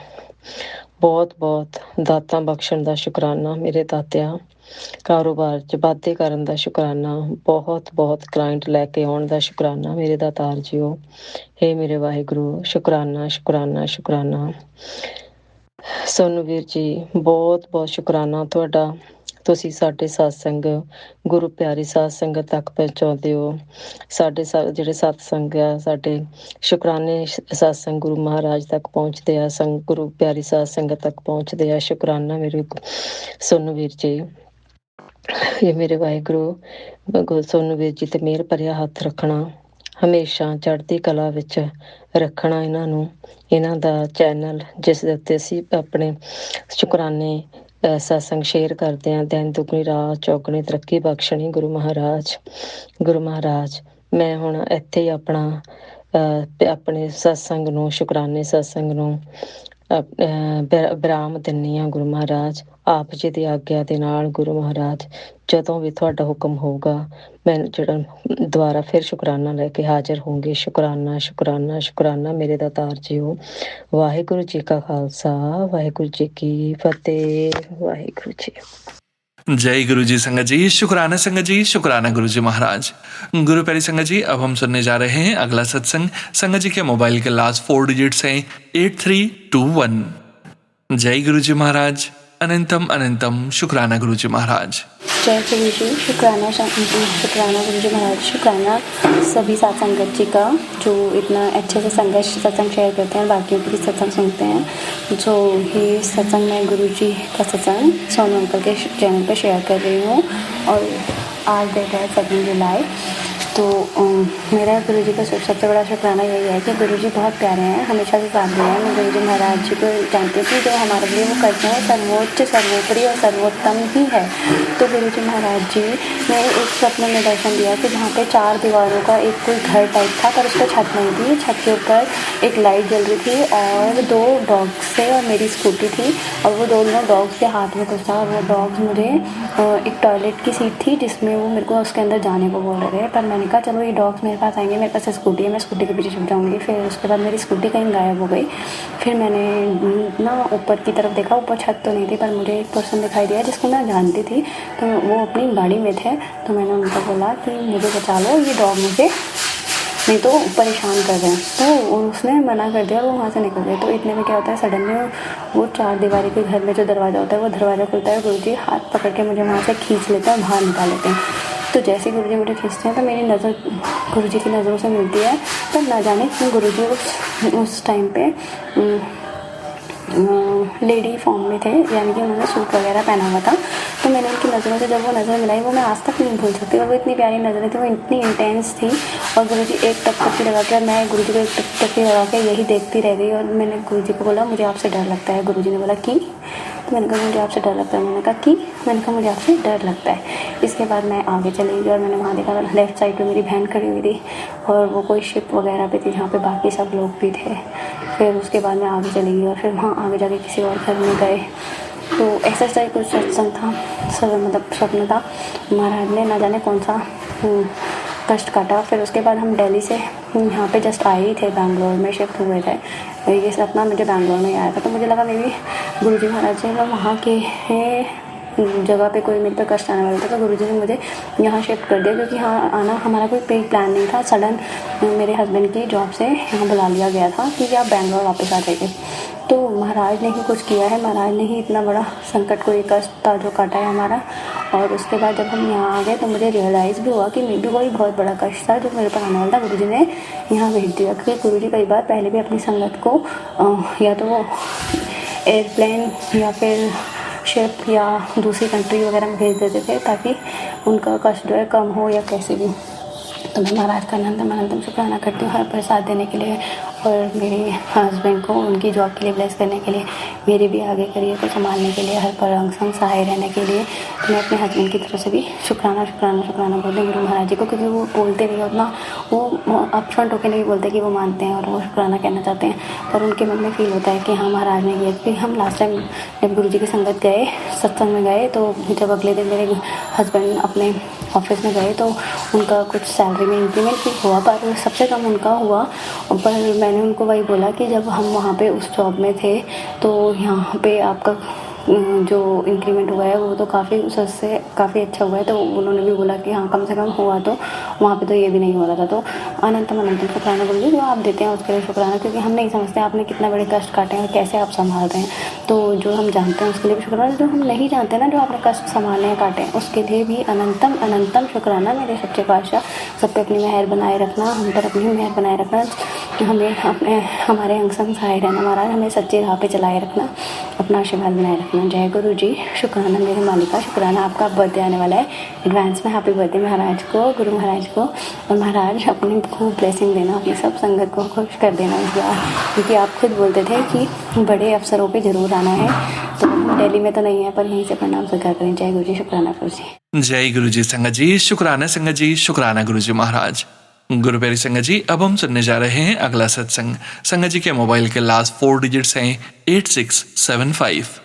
ਬਹੁਤ ਬਹੁਤ ਦਾਤਾਂ ਬਖਸ਼ਣ ਦਾ ਸ਼ੁਕਰਾਨਾ ਮੇਰੇ ਦਾਤਿਆ, ਕਾਰੋਬਾਰ 'ਚ ਵਾਧੇ ਕਰਨ ਦਾ ਸ਼ੁਕਰਾਨਾ, ਬਹੁਤ ਬਹੁਤ ਕਲਾਇੰਟ ਲੈ ਕੇ ਆਉਣ ਦਾ ਸ਼ੁਕਰਾਨਾ ਮੇਰੇ ਦਾਤਾਰ ਜੀਓ। ਹੇ ਮੇਰੇ ਵਾਹਿਗੁਰੂ, ਸ਼ੁਕਰਾਨਾ ਸ਼ੁਕਰਾਨਾ ਸ਼ੁਕਰਾਨਾ। ਸੋਨੂੰ ਵੀਰ ਜੀ, ਬਹੁਤ ਬਹੁਤ ਸ਼ੁਕਰਾਨਾ ਤੁਹਾਡਾ। ਤੁਸੀਂ ਸਾਡੇ ਸਤਸੰਗ ਗੁਰੂ ਪਿਆਰੀ ਸਾਧ ਸੰਗਤ ਤੱਕ ਪਹੁੰਚਾਉਂਦੇ ਹੋ। ਸਾਡੇ ਜਿਹੜੇ ਸਤਸੰਗ ਆ, ਸਾਡੇ ਸ਼ੁਕਰਾਨੇ ਸਤਸੰਗ ਗੁਰੂ ਮਹਾਰਾਜ ਤੱਕ ਪਹੁੰਚਦੇ ਆ, ਗੁਰੂ ਪਿਆਰੀ ਸਾਧ ਸੰਗਤ ਤੱਕ ਪਹੁੰਚਦੇ ਆ। ਸ਼ੁਕਰਾਨਾ ਮੇਰੇ ਸੋਨੂੰ ਵੀਰ ਜੀ। ਇਹ ਮੇਰੇ ਵਾਹਿਗੁਰੂ ਸੋਨੂੰ ਵੀਰ ਜੀ ਤੇ ਮਿਹਰ ਭਰਿਆ ਹੱਥ ਰੱਖਣਾ, ਹਮੇਸ਼ਾ ਚੜ੍ਹਦੀ ਕਲਾ ਵਿੱਚ ਰੱਖਣਾ ਇਹਨਾਂ ਨੂੰ। ਇਹਨਾਂ ਦਾ ਚੈਨਲ ਜਿਸ ਦੇ ਉੱਤੇ ਅਸੀਂ ਆਪਣੇ ਸ਼ੁਕਰਾਨੇ ਸਤਸੰਗ ਸ਼ੇਅਰ ਕਰਦੇ ਹਾਂ, ਦਿਨ ਦੁਗਣੀ ਰਾਤ ਚੌਗਣੀ ਤਰੱਕੀ ਬਖਸ਼ਣੀ ਗੁਰੂ ਮਹਾਰਾਜ। ਗੁਰੂ ਮਹਾਰਾਜ, ਮੈਂ ਹੁਣ ਇੱਥੇ ਹੀ ਆਪਣੇ ਸਤਸੰਗ ਨੂੰ, ਸ਼ੁਕਰਾਨੇ ਸਤਸੰਗ ਨੂੰ ਵਿਰਾਮ ਦਿੰਦੀ ਹਾਂ। ਗੁਰੂ ਮਹਾਰਾਜ, ਆਪ ਜੀ ਦੀ ਆਗਿਆ ਦੇ ਨਾਲ ਗੁਰੂ ਮਹਾਰਾਜ, ਜਦੋਂ ਵੀ ਤੁਹਾਡਾ ਹੁਕਮ ਹੋਊਗਾ ਮੈਂ ਦੁਬਾਰਾ ਫਿਰ ਸ਼ੁਕਰਾਨਾ ਲੈ ਕੇ ਹਾਜ਼ਰ ਹੋਊਂਗੀ। ਸ਼ੁਕਰਾਨਾ ਸ਼ੁਕਰਾਨਾ ਸ਼ੁਕਰਾਨਾ ਮੇਰੇ ਦਾਤਾਰ ਜੀਓ। ਵਾਹਿਗੁਰੂ ਜੀ ਕਾ ਖਾਲਸਾ, ਵਾਹਿਗੁਰੂ ਜੀ ਕੀ ਫਤਿਹ। ਵਾਹਿਗੁਰੂ ਜੀ। जय गुरु जी संगत जी, शुक्राना संगत जी, शुक्राना गुरु जी महाराज। गुरु प्यारी संगत जी, अब हम सुनने जा रहे हैं अगला सत्संग। संगत जी के मोबाइल के लास्ट 4 डिजिट्स हैं 8321। जय गुरु जी महाराज, अनंतम अनंतम शुक्राना गुरु जी महाराज। जय गुरु जी, शुक्राना शुक्राना गुरु जी महाराज, शुक्राना सभी साथ संगत जी का जो इतना अच्छे से सत्संग शेयर करते हैं, बाकियों की भी सत्संग सुनते हैं। जो ये सत्संग मैं गुरु जी का सत्संग सोनू अंकल के चैनल पर शेयर कर रही हूँ और आज डेट है 7 जुलाई। तो मेरा गुरु जी का सबसे बड़ा शुक्राना यही है कि गुरु जी बहुत प्यारे हैं, हमेशा से साथ दे रहे हैं। मैं गुरु जी महाराज जी को जानती थी, जो हमारे लिए वो करते हैं सर्वोच्च सर्वोपरि और सर्वोत्तम ही है। तो गुरु जी महाराज जी ने एक स्वप्न में दर्शन दिया कि जहाँ पे 4 दीवारों का एक कोई घर टाइप था, पर उस पर छत नहीं थी। छत के ऊपर एक लाइट जल रही थी और 2 डॉग्स थे और मेरी स्कूटी थी, और वो दोनों डॉग्स के हाथ में कुछ था। और वो डॉग्स मुझे एक टॉयलेट की सीट थी जिसमें वो मेरे को उसके अंदर जाने को बोल रहे थे, पर मैंने कहा चलो ये डॉग्स मेरे पास आएंगे, मेरे पास स्कूटी है, मैं स्कूटी के पीछे छुप जाऊँगी। फिर उसके बाद मेरी स्कूटी कहीं गायब हो गई। फिर मैंने ना ऊपर की तरफ देखा, ऊपर छत तो नहीं थी, पर मुझे एक पर्सन दिखाई दिया जिसको मैं जानती थी। तो वो अपनी गाड़ी में थे, तो मैंने उनको बोला कि मुझे बचा लो, ये डॉग मुझे नहीं तो परेशान कर रहे हैं। तो उसने मना कर दिया, वो वहाँ से निकल गए। तो इतने में क्या होता है, सडनली वो 4 दीवारी के घर में जो दरवाज़ा होता है वो दरवाज़ा खुलता है, गुरुजी हाथ पकड़ के मुझे वहाँ से खींच लेते हैं, बाहर निकाल लेते हैं। तो जैसे गुरुजी मुझे खींचते हैं तो मेरी नज़र गुरुजी की नज़रों से मिलती है। तो ना जाने क्यों गुरुजी उस टाइम पे लेडी फॉर्म में थे, यानी कि उन्होंने सूट वगैरह पहना हुआ था। तो मैंने उनकी नज़रों से जब वो नज़र मिलाई, वो मैं आज तक नहीं भूल सकती। और वो इतनी प्यारी नज़रें थी, वो इतनी इंटेंस थी। और गुरुजी एक टकटकी लगा के, मैं गुरुजी को एक टकटकी लगा के यही देखती रह गई। और मैंने गुरुजी को बोला मुझे आपसे डर लगता है। गुरुजी ने बोला कि? तो मैंने कहा मुझे आपसे डर लगता है। मैंने कहा कि? मैंने कहा मुझे आपसे डर लगता है। इसके बाद मैं आगे चली गई और मैंने वहाँ देखा, लेफ़्ट साइड पे मेरी बहन खड़ी हुई थी और वो कोई शिप वगैरह पे थी जहाँ पे बाकी सब लोग भी थे। फिर उसके बाद मैं आगे चली गई और फिर वहाँ आगे जाके किसी और घर में गए। तो ऐसा कुछ सत्संग था, मतलब स्वप्न था। महाराज ने ना जाने कौन सा कष्ट काटा। फिर उसके बाद हम दिल्ली से यहाँ पे जस्ट आए ही थे, बैंगलोर में शिफ्ट हुए थे। ये सपना मुझे बैंगलोर में आया था, तो मुझे लगा मे भी गुरुजी महाराज जी वहाँ के जगह पे कोई मेरे पे कष्ट आने वाला था। तो गुरुजी ने मुझे यहाँ शिफ्ट कर दिया, क्योंकि यहाँ आना हमारा कोई प्लान नहीं था। सडन मेरे हस्बैंड की जॉब से यहाँ बुला लिया गया था कि आप बैंगलोर वापस आ जाइए। तो महाराज ने ही कुछ किया है, महाराज ने ही इतना बड़ा संकट, कोई कष्ट था जो काटा है हमारा। और उसके बाद जब हम यहाँ आ गए तो मुझे रियलाइज़ भी हुआ कि मे भी कोई बहुत बड़ा कष्ट था जो मेरे पर आने वाला था, गुरुजी ने यहाँ भेज दिया। क्योंकि गुरुजी कई बार पहले भी अपनी संगत को या तो वो एयरप्लेन या फिर शिप या दूसरी कंट्री वगैरह में भेज देते थे ताकि उनका कष्ट जो है कम हो या कैसे भी। तो मैं महाराज का अनंतम शुक्राना करती हूँ हर प्रसाद देने के लिए और मेरे हस्बैंड को उनकी जॉब के लिए ब्लेस करने के लिए, मेरे भी आगे करियर को संभालने के लिए, हर पर अंग संग सहाय रहने के लिए। तो मैं अपने हस्बैंड की तरफ से भी शुक्राना बोलती हूँ गुरु महाराज जी को, क्योंकि वो बोलते नहीं उतना, वो अपफ्रंट होकर नहीं बोलते कि वो मानते हैं और वो शुक्राना कहना चाहते हैं, पर उनके मन में फील होता है कि हाँ महाराज ने किया। क्योंकि हम लास्ट टाइम जब गुरु जी की संगत गए, सत्संग में गए, तो जब अगले दिन मेरे हस्बैंड अपने ऑफिस में गए तो उनका कुछ सैलरी में इंक्रीमेंट भी हुआ, पर सबसे कम उनका हुआ। पर मैं मैंने उनको वही बोला कि जब हम वहाँ पे उस जॉब में थे तो यहाँ पे आपका जो इंक्रीमेंट हुआ है वो तो काफ़ी उससे काफ़ी अच्छा हुआ है। तो उन्होंने भी बोला कि हाँ कम से कम हुआ, तो वहाँ पे तो ये भी नहीं हो रहा था। तो अनंतम अनंतम शुक्राना गुरुजी, जो आप देते हैं उसके लिए शुक्राना, क्योंकि हम नहीं समझते आपने कितना बड़े कष्ट काटे हैं और कैसे आप संभाल रहे हैं। तो जो हम जानते हैं उसके लिए भी शुक्राना, जो हम नहीं जानते ना, जो आपने कष्ट संभाले हैं काटे हैं, उसके लिए भी अनंतम अनंतम शुक्राना। मेरे सच्चे पातशाह सब पे अपनी मेहर बनाए रखना, हम पर अपनी मेहर बनाए रखना, हमें अपने हमारे अंग संग सहाय रहना महाराज, हमें सच्चे राह पे चलाए रखना, अपना आशीर्वाद बनाए रखना। जय गुरु जी। शुक्राना मेरे मालिका, शुक्राना। आपका बर्थडे आने वाला है, एडवांस में हैप्पी बर्थडे महाराज को, गुरु महाराज को। और महाराज अपनी खूब ब्लेसिंग देना, अपनी सब संगत को खुश कर देना इस बार, क्योंकि आप खुद बोलते थे कि बड़े अवसरों पे ज़रूर आना है। तो दिल्ली में तो नहीं है, पर यहीं से प्रणाम स्वीकार करें। जय गुरु जी। शुक्राना गुरु जी। जय गुरु जी संगत जी, शुक्राना संगत जी, शुक्राना गुरु जी महाराज। गुरु प्यारी संगत जी, अब हम सुनने जा रहे हैं अगला सत्संग। संगत जी के मोबाइल के लास्ट 4 डिजिट्स हैं 8675।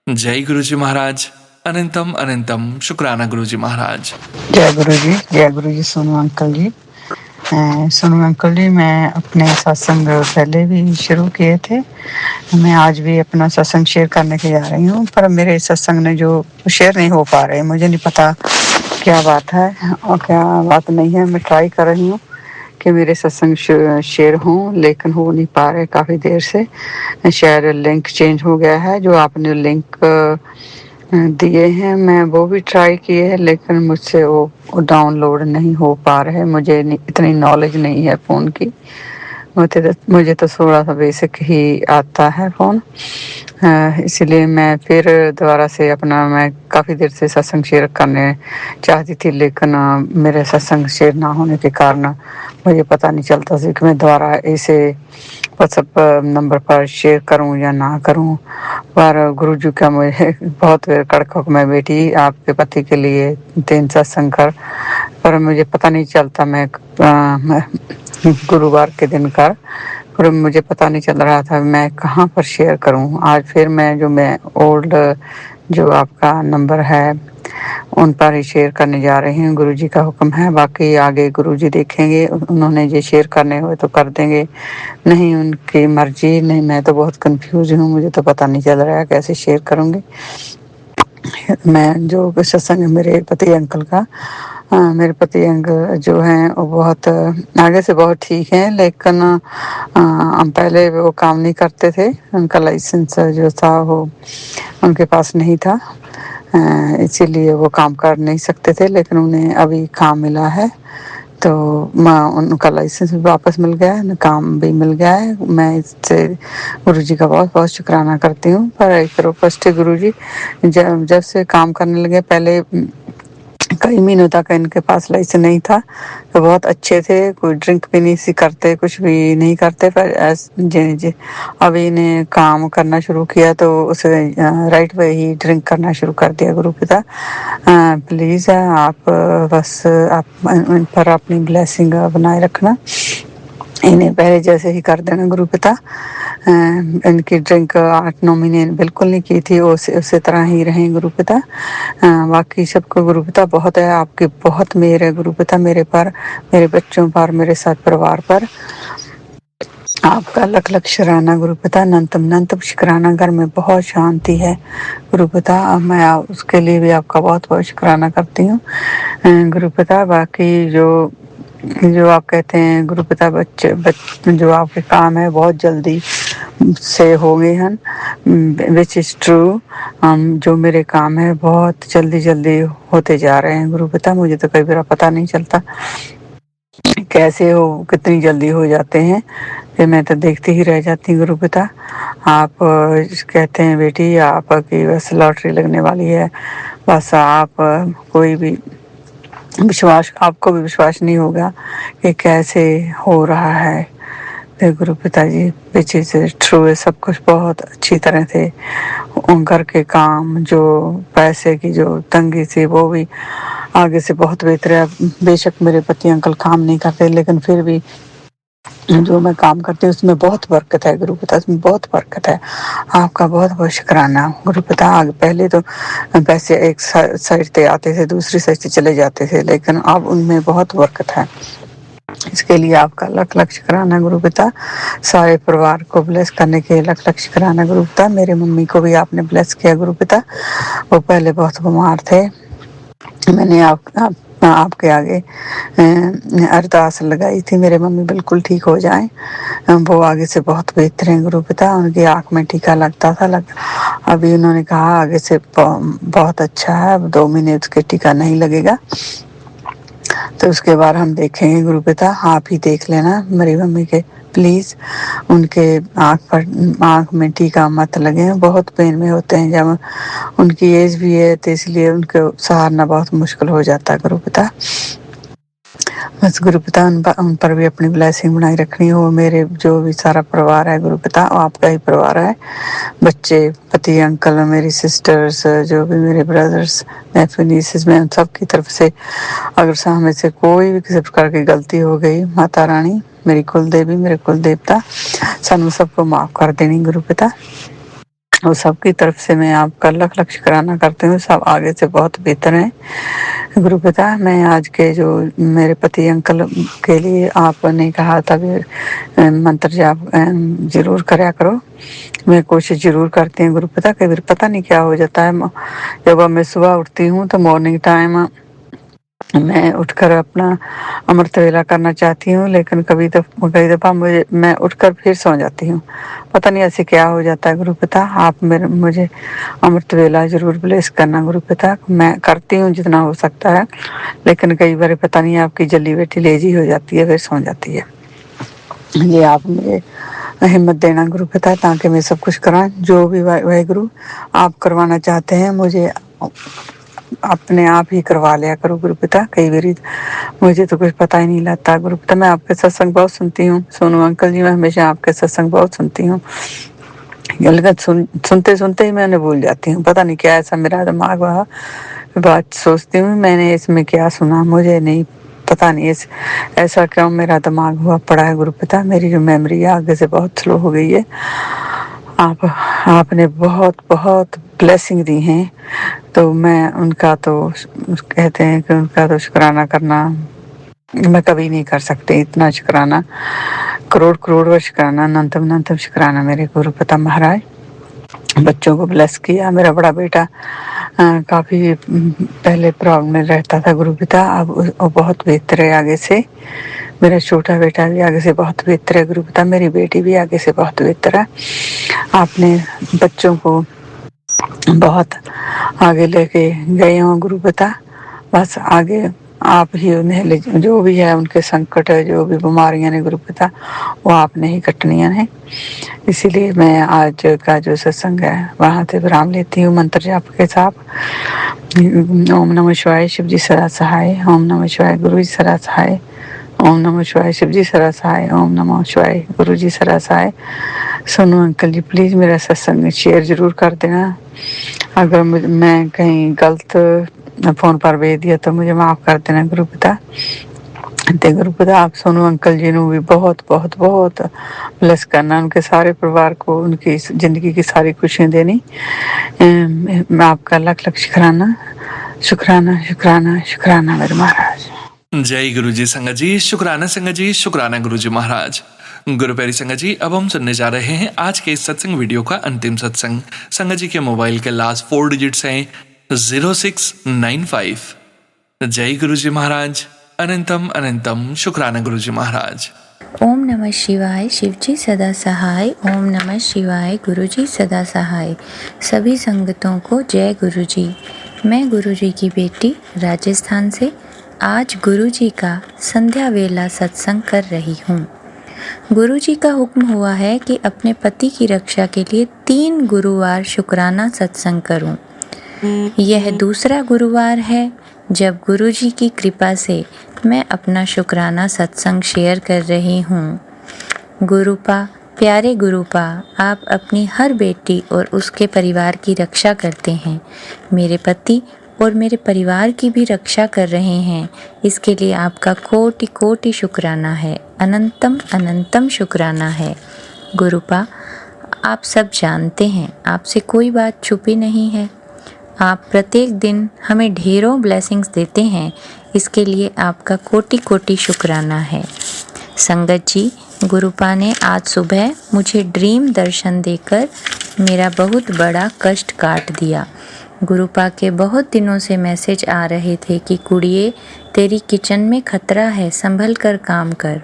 जय गुरु जी महाराज, अनंतम अनंतम शुक्राना गुरु जी महाराज। जय गुरु जी सोनू अंकल जी। सोनू अंकल जी, मैं अपने सत्संग पहले भी शुरू किए थे, मैं आज भी अपना सत्संग शेयर करने के जा रही हूँ, पर मेरे सत्संग ने जो शेयर नहीं हो पा रहे, मुझे नहीं पता क्या बात है और क्या बात नहीं है। मैं ट्राई कर रही हूँ कि मेरे सत्संग शेयर हों, लेकिन हो नहीं पा रहे काफ़ी देर से। शायद लिंक चेंज हो गया है, जो आपने लिंक दिए हैं मैं वो भी ट्राई किए हैं, लेकिन मुझसे वो डाउनलोड नहीं हो पा रहे। मुझे इतनी नॉलेज नहीं है फ़ोन की, मुझे तो थोड़ा सा बेसिक ही आता है फ़ोन, इसलिए मैं फिर दोबारा से मैं काफ़ी देर से सत्संग शेयर करने चाहती थी, लेकिन मेरे सत्संग शेयर ना होने के कारण मुझे पता नहीं चलता था कि मैं दोबारा इसे व्हाट्सएप नंबर पर शेयर करूं या ना करूं। पर गुरुजी का मुझे बहुत कड़क मैं बेटी आपके पति के लिए 3 सत्संग कर, पर मुझे पता नहीं चलता। मैं गुरुवार के दिन कर, पर मुझे पता नहीं चल रहा था मैं कहाँ पर शेयर करूं। आज फिर मैं ओल्ड जो आपका नंबर है उन पर ही शेयर करने जा रहे हैं। गुरुजी का हुक्म है, बाकी आगे गुरुजी देखेंगे, उन्होंने जो शेयर करने हुए तो कर देंगे, नहीं उनकी मर्जी। नहीं, मैं तो बहुत कंफ्यूज हूँ, मुझे तो पता नहीं चल रहा है कैसे शेयर करूँगी। मैं जो सत्संग मेरे पति अंकल का, मेरे पति अंकल जो हैं वो बहुत आगे से बहुत ठीक हैं, लेकिन पहले वो काम नहीं करते थे, उनका लाइसेंस जो था वो उनके पास नहीं था, इसीलिए वो काम कर नहीं सकते थे, लेकिन उन्हें अभी काम मिला है, तो उनका लाइसेंस भी वापस मिल गया है, काम भी मिल गया है। मैं इससे गुरुजी का बहुत बहुत शुक्राना करती हूँ। पर एक रिक्वेस्ट है गुरुजी, जब से काम करने लगे, पहले कई महीनों तक इनके पास लाइसेंस नहीं था, तो बहुत अच्छे थे, कोई ड्रिंक भी नहीं सी करते, कुछ भी नहीं करते, पर अभी इन्हें काम करना शुरू किया तो उसे राइट वे ही ड्रिंक करना शुरू कर दिया। गुरु पिता प्लीज़ आप बस आप इन पर अपनी ब्लेसिंग बनाए रखना, इन्हें पहले जैसे ही कर देना गुरु पिता। इनकी ड्रिंक 8-9 महीने बिल्कुल नहीं की थी, उसी तरह ही रहें गुरु पिता। बाकी सबको गुरु पिता बहुत है, आपकी बहुत मेहर है गुरु पिता मेरे पर, मेरे बच्चों पर, मेरे साथ परिवार पर। आपका लख लख शुक्राना गुरु पिता, अनंतम अनंतम शुक्राना। घर में बहुत शांति है गुरु पिता, मैं उसके लिए भी आपका बहुत बहुत शुक्राना करती हूँ गुरु पिता। बाकी जो आप कहते हैं गुरु पिता, बच्चे जो आपके काम है बहुत जल्दी से हो गए हैं, विच इज़ ट्रू। जो मेरे काम है बहुत जल्दी होते जा रहे हैं गुरु पिता, मुझे तो कई बार पता नहीं चलता कैसे हो, कितनी जल्दी हो जाते हैं, फिर मैं तो देखती ही रह जाती हूँ गुरु पिता। आप कहते हैं बेटी आपकी बस लॉटरी लगने वाली है, बस आप कोई भी आपको भी विश्वास नहीं होगा कि कैसे हो रहा है। तो गुरु पिताजी विच इज़ ट्रू है, सब कुछ बहुत अच्छी तरह से घर के काम, जो पैसे की जो तंगी थी वो भी आगे से बहुत बेहतर है। बेशक मेरे पति अंकल काम नहीं करते, लेकिन फिर भी जो मैं काम करती हूँ उसमें बहुत बरकत है गुरु पिता, उसमें बहुत बरकत है। आपका बहुत बहुत शुक्राना गुरु पिता। आगे पहले तो पैसे एक साइड से आते थे, दूसरी साइड से चले जाते थे, लेकिन अब उनमें बहुत बरकत है। इसके लिए आपका लख लख शुक्राना गुरु पिता। सारे परिवार को ब्लेस करने के लख लख शुक्राना गुरु पिता। मेरे मम्मी को भी आपने ब्लेस किया गुरु पिता। वो पहले बहुत बीमार थे, मैंने आपके आगे अरदास लगाई थी मेरे मम्मी बिल्कुल ठीक हो जाएं। वो आगे से बहुत बेहतर हैं गुरु पिता। उनकी आँख में टीका लगता था, अभी उन्होंने कहा आगे से बहुत अच्छा है, अब 2 महीने उसके टीका नहीं लगेगा, तो उसके बाद हम देखेंगे गुरु पिता। आप ही देख लेना मेरी मम्मी के, प्लीज़। उनके आँख में टीका मत लगे, बहुत पेन में होते हैं जब उनकी एज भी है, तो इसलिए उनको सहारना बहुत मुश्किल हो जाता है गुरु पिता। बस गुरु पिता उन पर भी अपनी ब्लेसिंग बनाई रखनी हो। मेरे जो भी सारा परिवार है गुरु पिता, आपका ही परिवार है, बच्चे, पति, अंकल, मेरी सिस्टर्स, जो भी मेरे ब्रदर्स, नेफ्यू, नीसेस, मैं उन सब की तरफ से अगर सामने से कोई भी किसी प्रकार की गलती हो गई, माता रानी, मेरी कुल देवी, मेरे कुल देवता, सानू सबको माफ़ कर देनी गुरु पिता। और सबकी तरफ से मैं आपका लख लख शुक्राना करती हूँ। सब आगे से बहुत बेहतर हैं गुरु पिता। मैं आज के जो मेरे पति अंकल के लिए आपने कहा था भी मंत्र जाप जरूर करया करो, मैं कोशिश जरूर करती हूँ गुरु पिता। कई बार पता नहीं क्या हो जाता है, जब मैं सुबह उठती हूँ तो मॉर्निंग टाइम मैं उठकर अपना अमृत वेला करना चाहती हूँ, लेकिन कई दफ़ा मैं उठकर फिर सो जाती हूँ, पता नहीं ऐसे क्या हो जाता है गुरु पिता। आप मुझे अमृत वेला जरूर ब्लेस करना गुरु पिता। मैं करती हूँ जितना हो सकता है, लेकिन कई बार पता नहीं आपकी जल्दी बेटी लेजी हो जाती है, फिर सो जाती है। ये आप मुझे हिम्मत देना गुरु पिता, ताकि मैं सब कुछ करा जो भी वाहेगुरु आप करवाना चाहते हैं, मुझे अपने आप ही करवा लिया करो गुरु पिता। कई बार मुझे तो कुछ पता ही नहीं लगता गुरु पिता। मैं आपके सत्संग बहुत सुनती हूँ सोनू अंकल जी, मैं हमेशा आपके सत्संग बहुत सुनती हूँ, लेकिन सुनते सुनते ही मैंने भूल जाती हूँ, पता नहीं क्या ऐसा मेरा दिमाग वहाँ बात सोचती हूँ मैंने इसमें क्या सुना, मुझे नहीं पता नहीं ऐसा क्यों मेरा दिमाग हुआ पड़ा है गुरु पिता। मेरी जो मेमोरी है आगे से बहुत स्लो हो गई है। आपने बहुत बहुत ब्लेसिंग दी हैं, तो मैं उनका तो कहते हैं कि उनका तो शुक्राना करना मैं कभी नहीं कर सकती। इतना शुक्राना, करोड़ करोड़ शुक्राना, अनंतम अनंतम शुक्राना मेरे गुरु पिता महाराज। बच्चों को ब्लेस किया। मेरा बड़ा बेटा काफ़ी पहले प्रॉब्लम में रहता था गुरु पिता, अब वो बहुत बेहतर है आगे से। मेरा छोटा बेटा भी आगे से बहुत बेहतर है गुरु पिता, मेरी बेटी भी आगे से बहुत बेहतर है। आपने बच्चों को बहुत आगे लेके गए हो गुरु पिता, बस आगे आप ही उन्हें जो भी है उनके संकट है, जो भी बीमारियां ने गुरु पिता, वो आपने ही कटनियां हैं। इसीलिए मैं आज का जो सत्संग है वहाँ से विराम लेती हूँ मंत्र जाप के साथ। ओम नमः शिवाय, शिव जी सदा सहाय। ओम नमः शिवाय, गुरु जी सदा सहाय। ओम नमः शिवाय, शिव जी सदा सहाय। ओम नमः शिवाय, गुरु जी सदा सहाय। सोनू अंकल जी प्लीज़ मेरा सत्संग शेयर ज़रूर कर देना। अगर मैं कहीं गलत फ़ोन पर भेज दिया तो मुझे माफ़ कर देना गुरु पिता। ते गुरु पिता आप सोनू अंकल जी ने भी बहुत बहुत बहुत ब्लेस करना, उनके सारे परिवार को उनकी ज़िंदगी की सारी खुशियाँ देनी। मैं आपका लख लख शुक्राना शुक्राना शुक्राना शुक्राना मेरे महाराज। जय गुरु जी संगत जी, शुक्राना संगत जी, शुक्राना गुरु जी महाराज। गुरु प्यारी संगत जी, अब हम सुनने जा रहे हैं आज के इस सत्संग वीडियो का अंतिम सत्संग। संगत जी के मोबाइल के लास्ट 4 डिजिट्स हैं 0695। जय गुरु जी महाराज, अनंतम अनंतम शुक्राना गुरु जी महाराज। ओम नमः शिवाय, शिव जी सदा सहाय। ओम नमः शिवाय, गुरु जी सदा सहाय। सभी संगतों को जय गुरु जी। मैं गुरु जी की बेटी राजस्थान से आज गुरु जी का संध्या वेला सत्संग कर रही हूँ। गुरु जी का हुक्म हुआ है कि अपने पति की रक्षा के लिए 3 गुरुवार शुक्राना सत्संग करूँ। यह दूसरा गुरुवार है जब गुरु जी की कृपा से मैं अपना शुक्राना सत्संग शेयर कर रही हूँ। गुरुपा, प्यारे गुरुपा, आप अपनी हर बेटी और उसके परिवार की रक्षा करते हैं। मेरे पति और मेरे परिवार की भी रक्षा कर रहे हैं, इसके लिए आपका कोटि कोटि शुक्राना है, अनंतम अनंतम शुक्राना है। गुरुपा, आप सब जानते हैं, आपसे कोई बात छुपी नहीं है। आप प्रत्येक दिन हमें ढेरों ब्लेसिंग्स देते हैं, इसके लिए आपका कोटि कोटि शुक्राना है। संगत जी, गुरुपा ने आज सुबह मुझे ड्रीम दर्शन देकर मेरा बहुत बड़ा कष्ट काट दिया। गुरुपा के बहुत दिनों से मैसेज आ रहे थे कि कुड़िए तेरी किचन में खतरा है, संभल कर काम कर।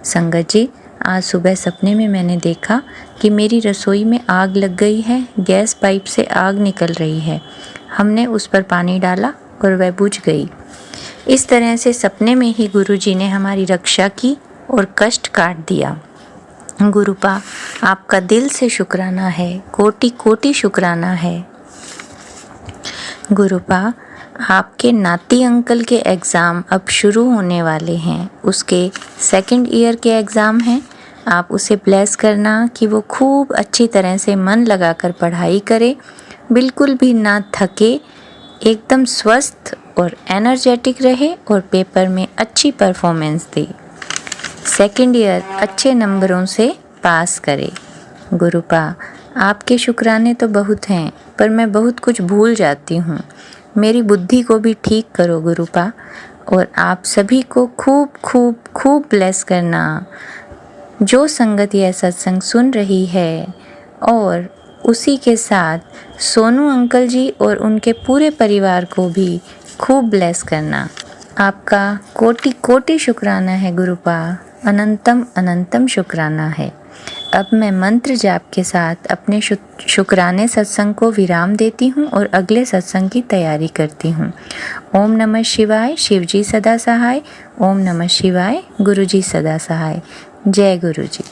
संगत जी, आज सुबह सपने में मैंने देखा कि मेरी रसोई में आग लग गई है, गैस पाइप से आग निकल रही है। हमने उस पर पानी डाला और वह बुझ गई। इस तरह से सपने में ही गुरुजी ने हमारी रक्षा की और कष्ट काट दिया। गुरुपा, आपका दिल से शुक्राना है, कोटि कोटि शुक्राना है। गुरुपा, आपके नाती अंकल के एग्ज़ाम अब शुरू होने वाले हैं। उसके सेकंड ईयर के एग्ज़ाम हैं। आप उसे ब्लेस करना कि वो खूब अच्छी तरह से मन लगाकर पढ़ाई करे, बिल्कुल भी ना थके, एकदम स्वस्थ और एनर्जेटिक रहे और पेपर में अच्छी परफॉर्मेंस दे। सेकंड ईयर अच्छे नंबरों से पास करे। गुरुपा, आपके शुक्राने तो बहुत हैं, पर मैं बहुत कुछ भूल जाती हूँ। मेरी बुद्धि को भी ठीक करो गुरुपा, और आप सभी को खूब खूब खूब ब्लेस करना। जो संगत यह सत्संग सुन रही है और उसी के साथ सोनू अंकल जी और उनके पूरे परिवार को भी खूब ब्लेस करना। आपका कोटि कोटि शुक्राना है गुरुपा, अनंतम अनंतम शुक्राना है। अब मैं मंत्र जाप के साथ अपने शुक्राने सत्संग को विराम देती हूँ और अगले सत्संग की तैयारी करती हूँ। ओम नमः शिवाय, शिवजी सदा सहाय। ओम नमः शिवाय, गुरुजी सदा सहाय। जय गुरुजी।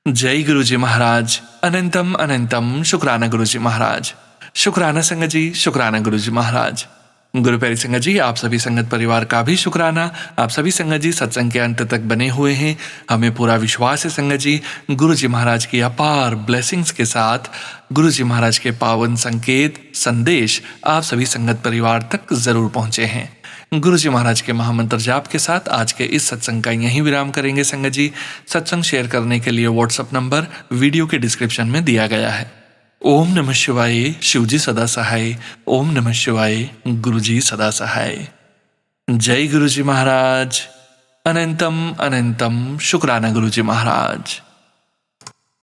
जय गुरुजी महाराज। अनंतम अनंतम शुक्राना गुरुजी महाराज। शुक्राना संगत जी, शुक्राना गुरुजी महाराज। गुरु प्यारी संगत जी, आप सभी संगत परिवार का भी शुक्राना। आप सभी संगत जी सत्संग के अंत तक बने हुए हैं। हमें पूरा विश्वास है संगत जी, गुरु जी महाराज की अपार ब्लेसिंग्स के साथ गुरु जी महाराज के पावन संकेत संदेश आप सभी संगत परिवार तक जरूर पहुंचे हैं। गुरु जी महाराज के महामंत्र जाप के साथ आज के इस सत्संग का यहीं विराम करेंगे संगत जी। सत्संग शेयर करने के लिए व्हाट्सएप नंबर वीडियो के डिस्क्रिप्शन में दिया गया है। ओम नमः शिवाय, शिवजी सदा सहाय। ओम नमः शिवाय, गुरुजी सदा सहाय। जय गुरुजी महाराज। अनंतम अनंतम शुक्राना गुरुजी महाराज।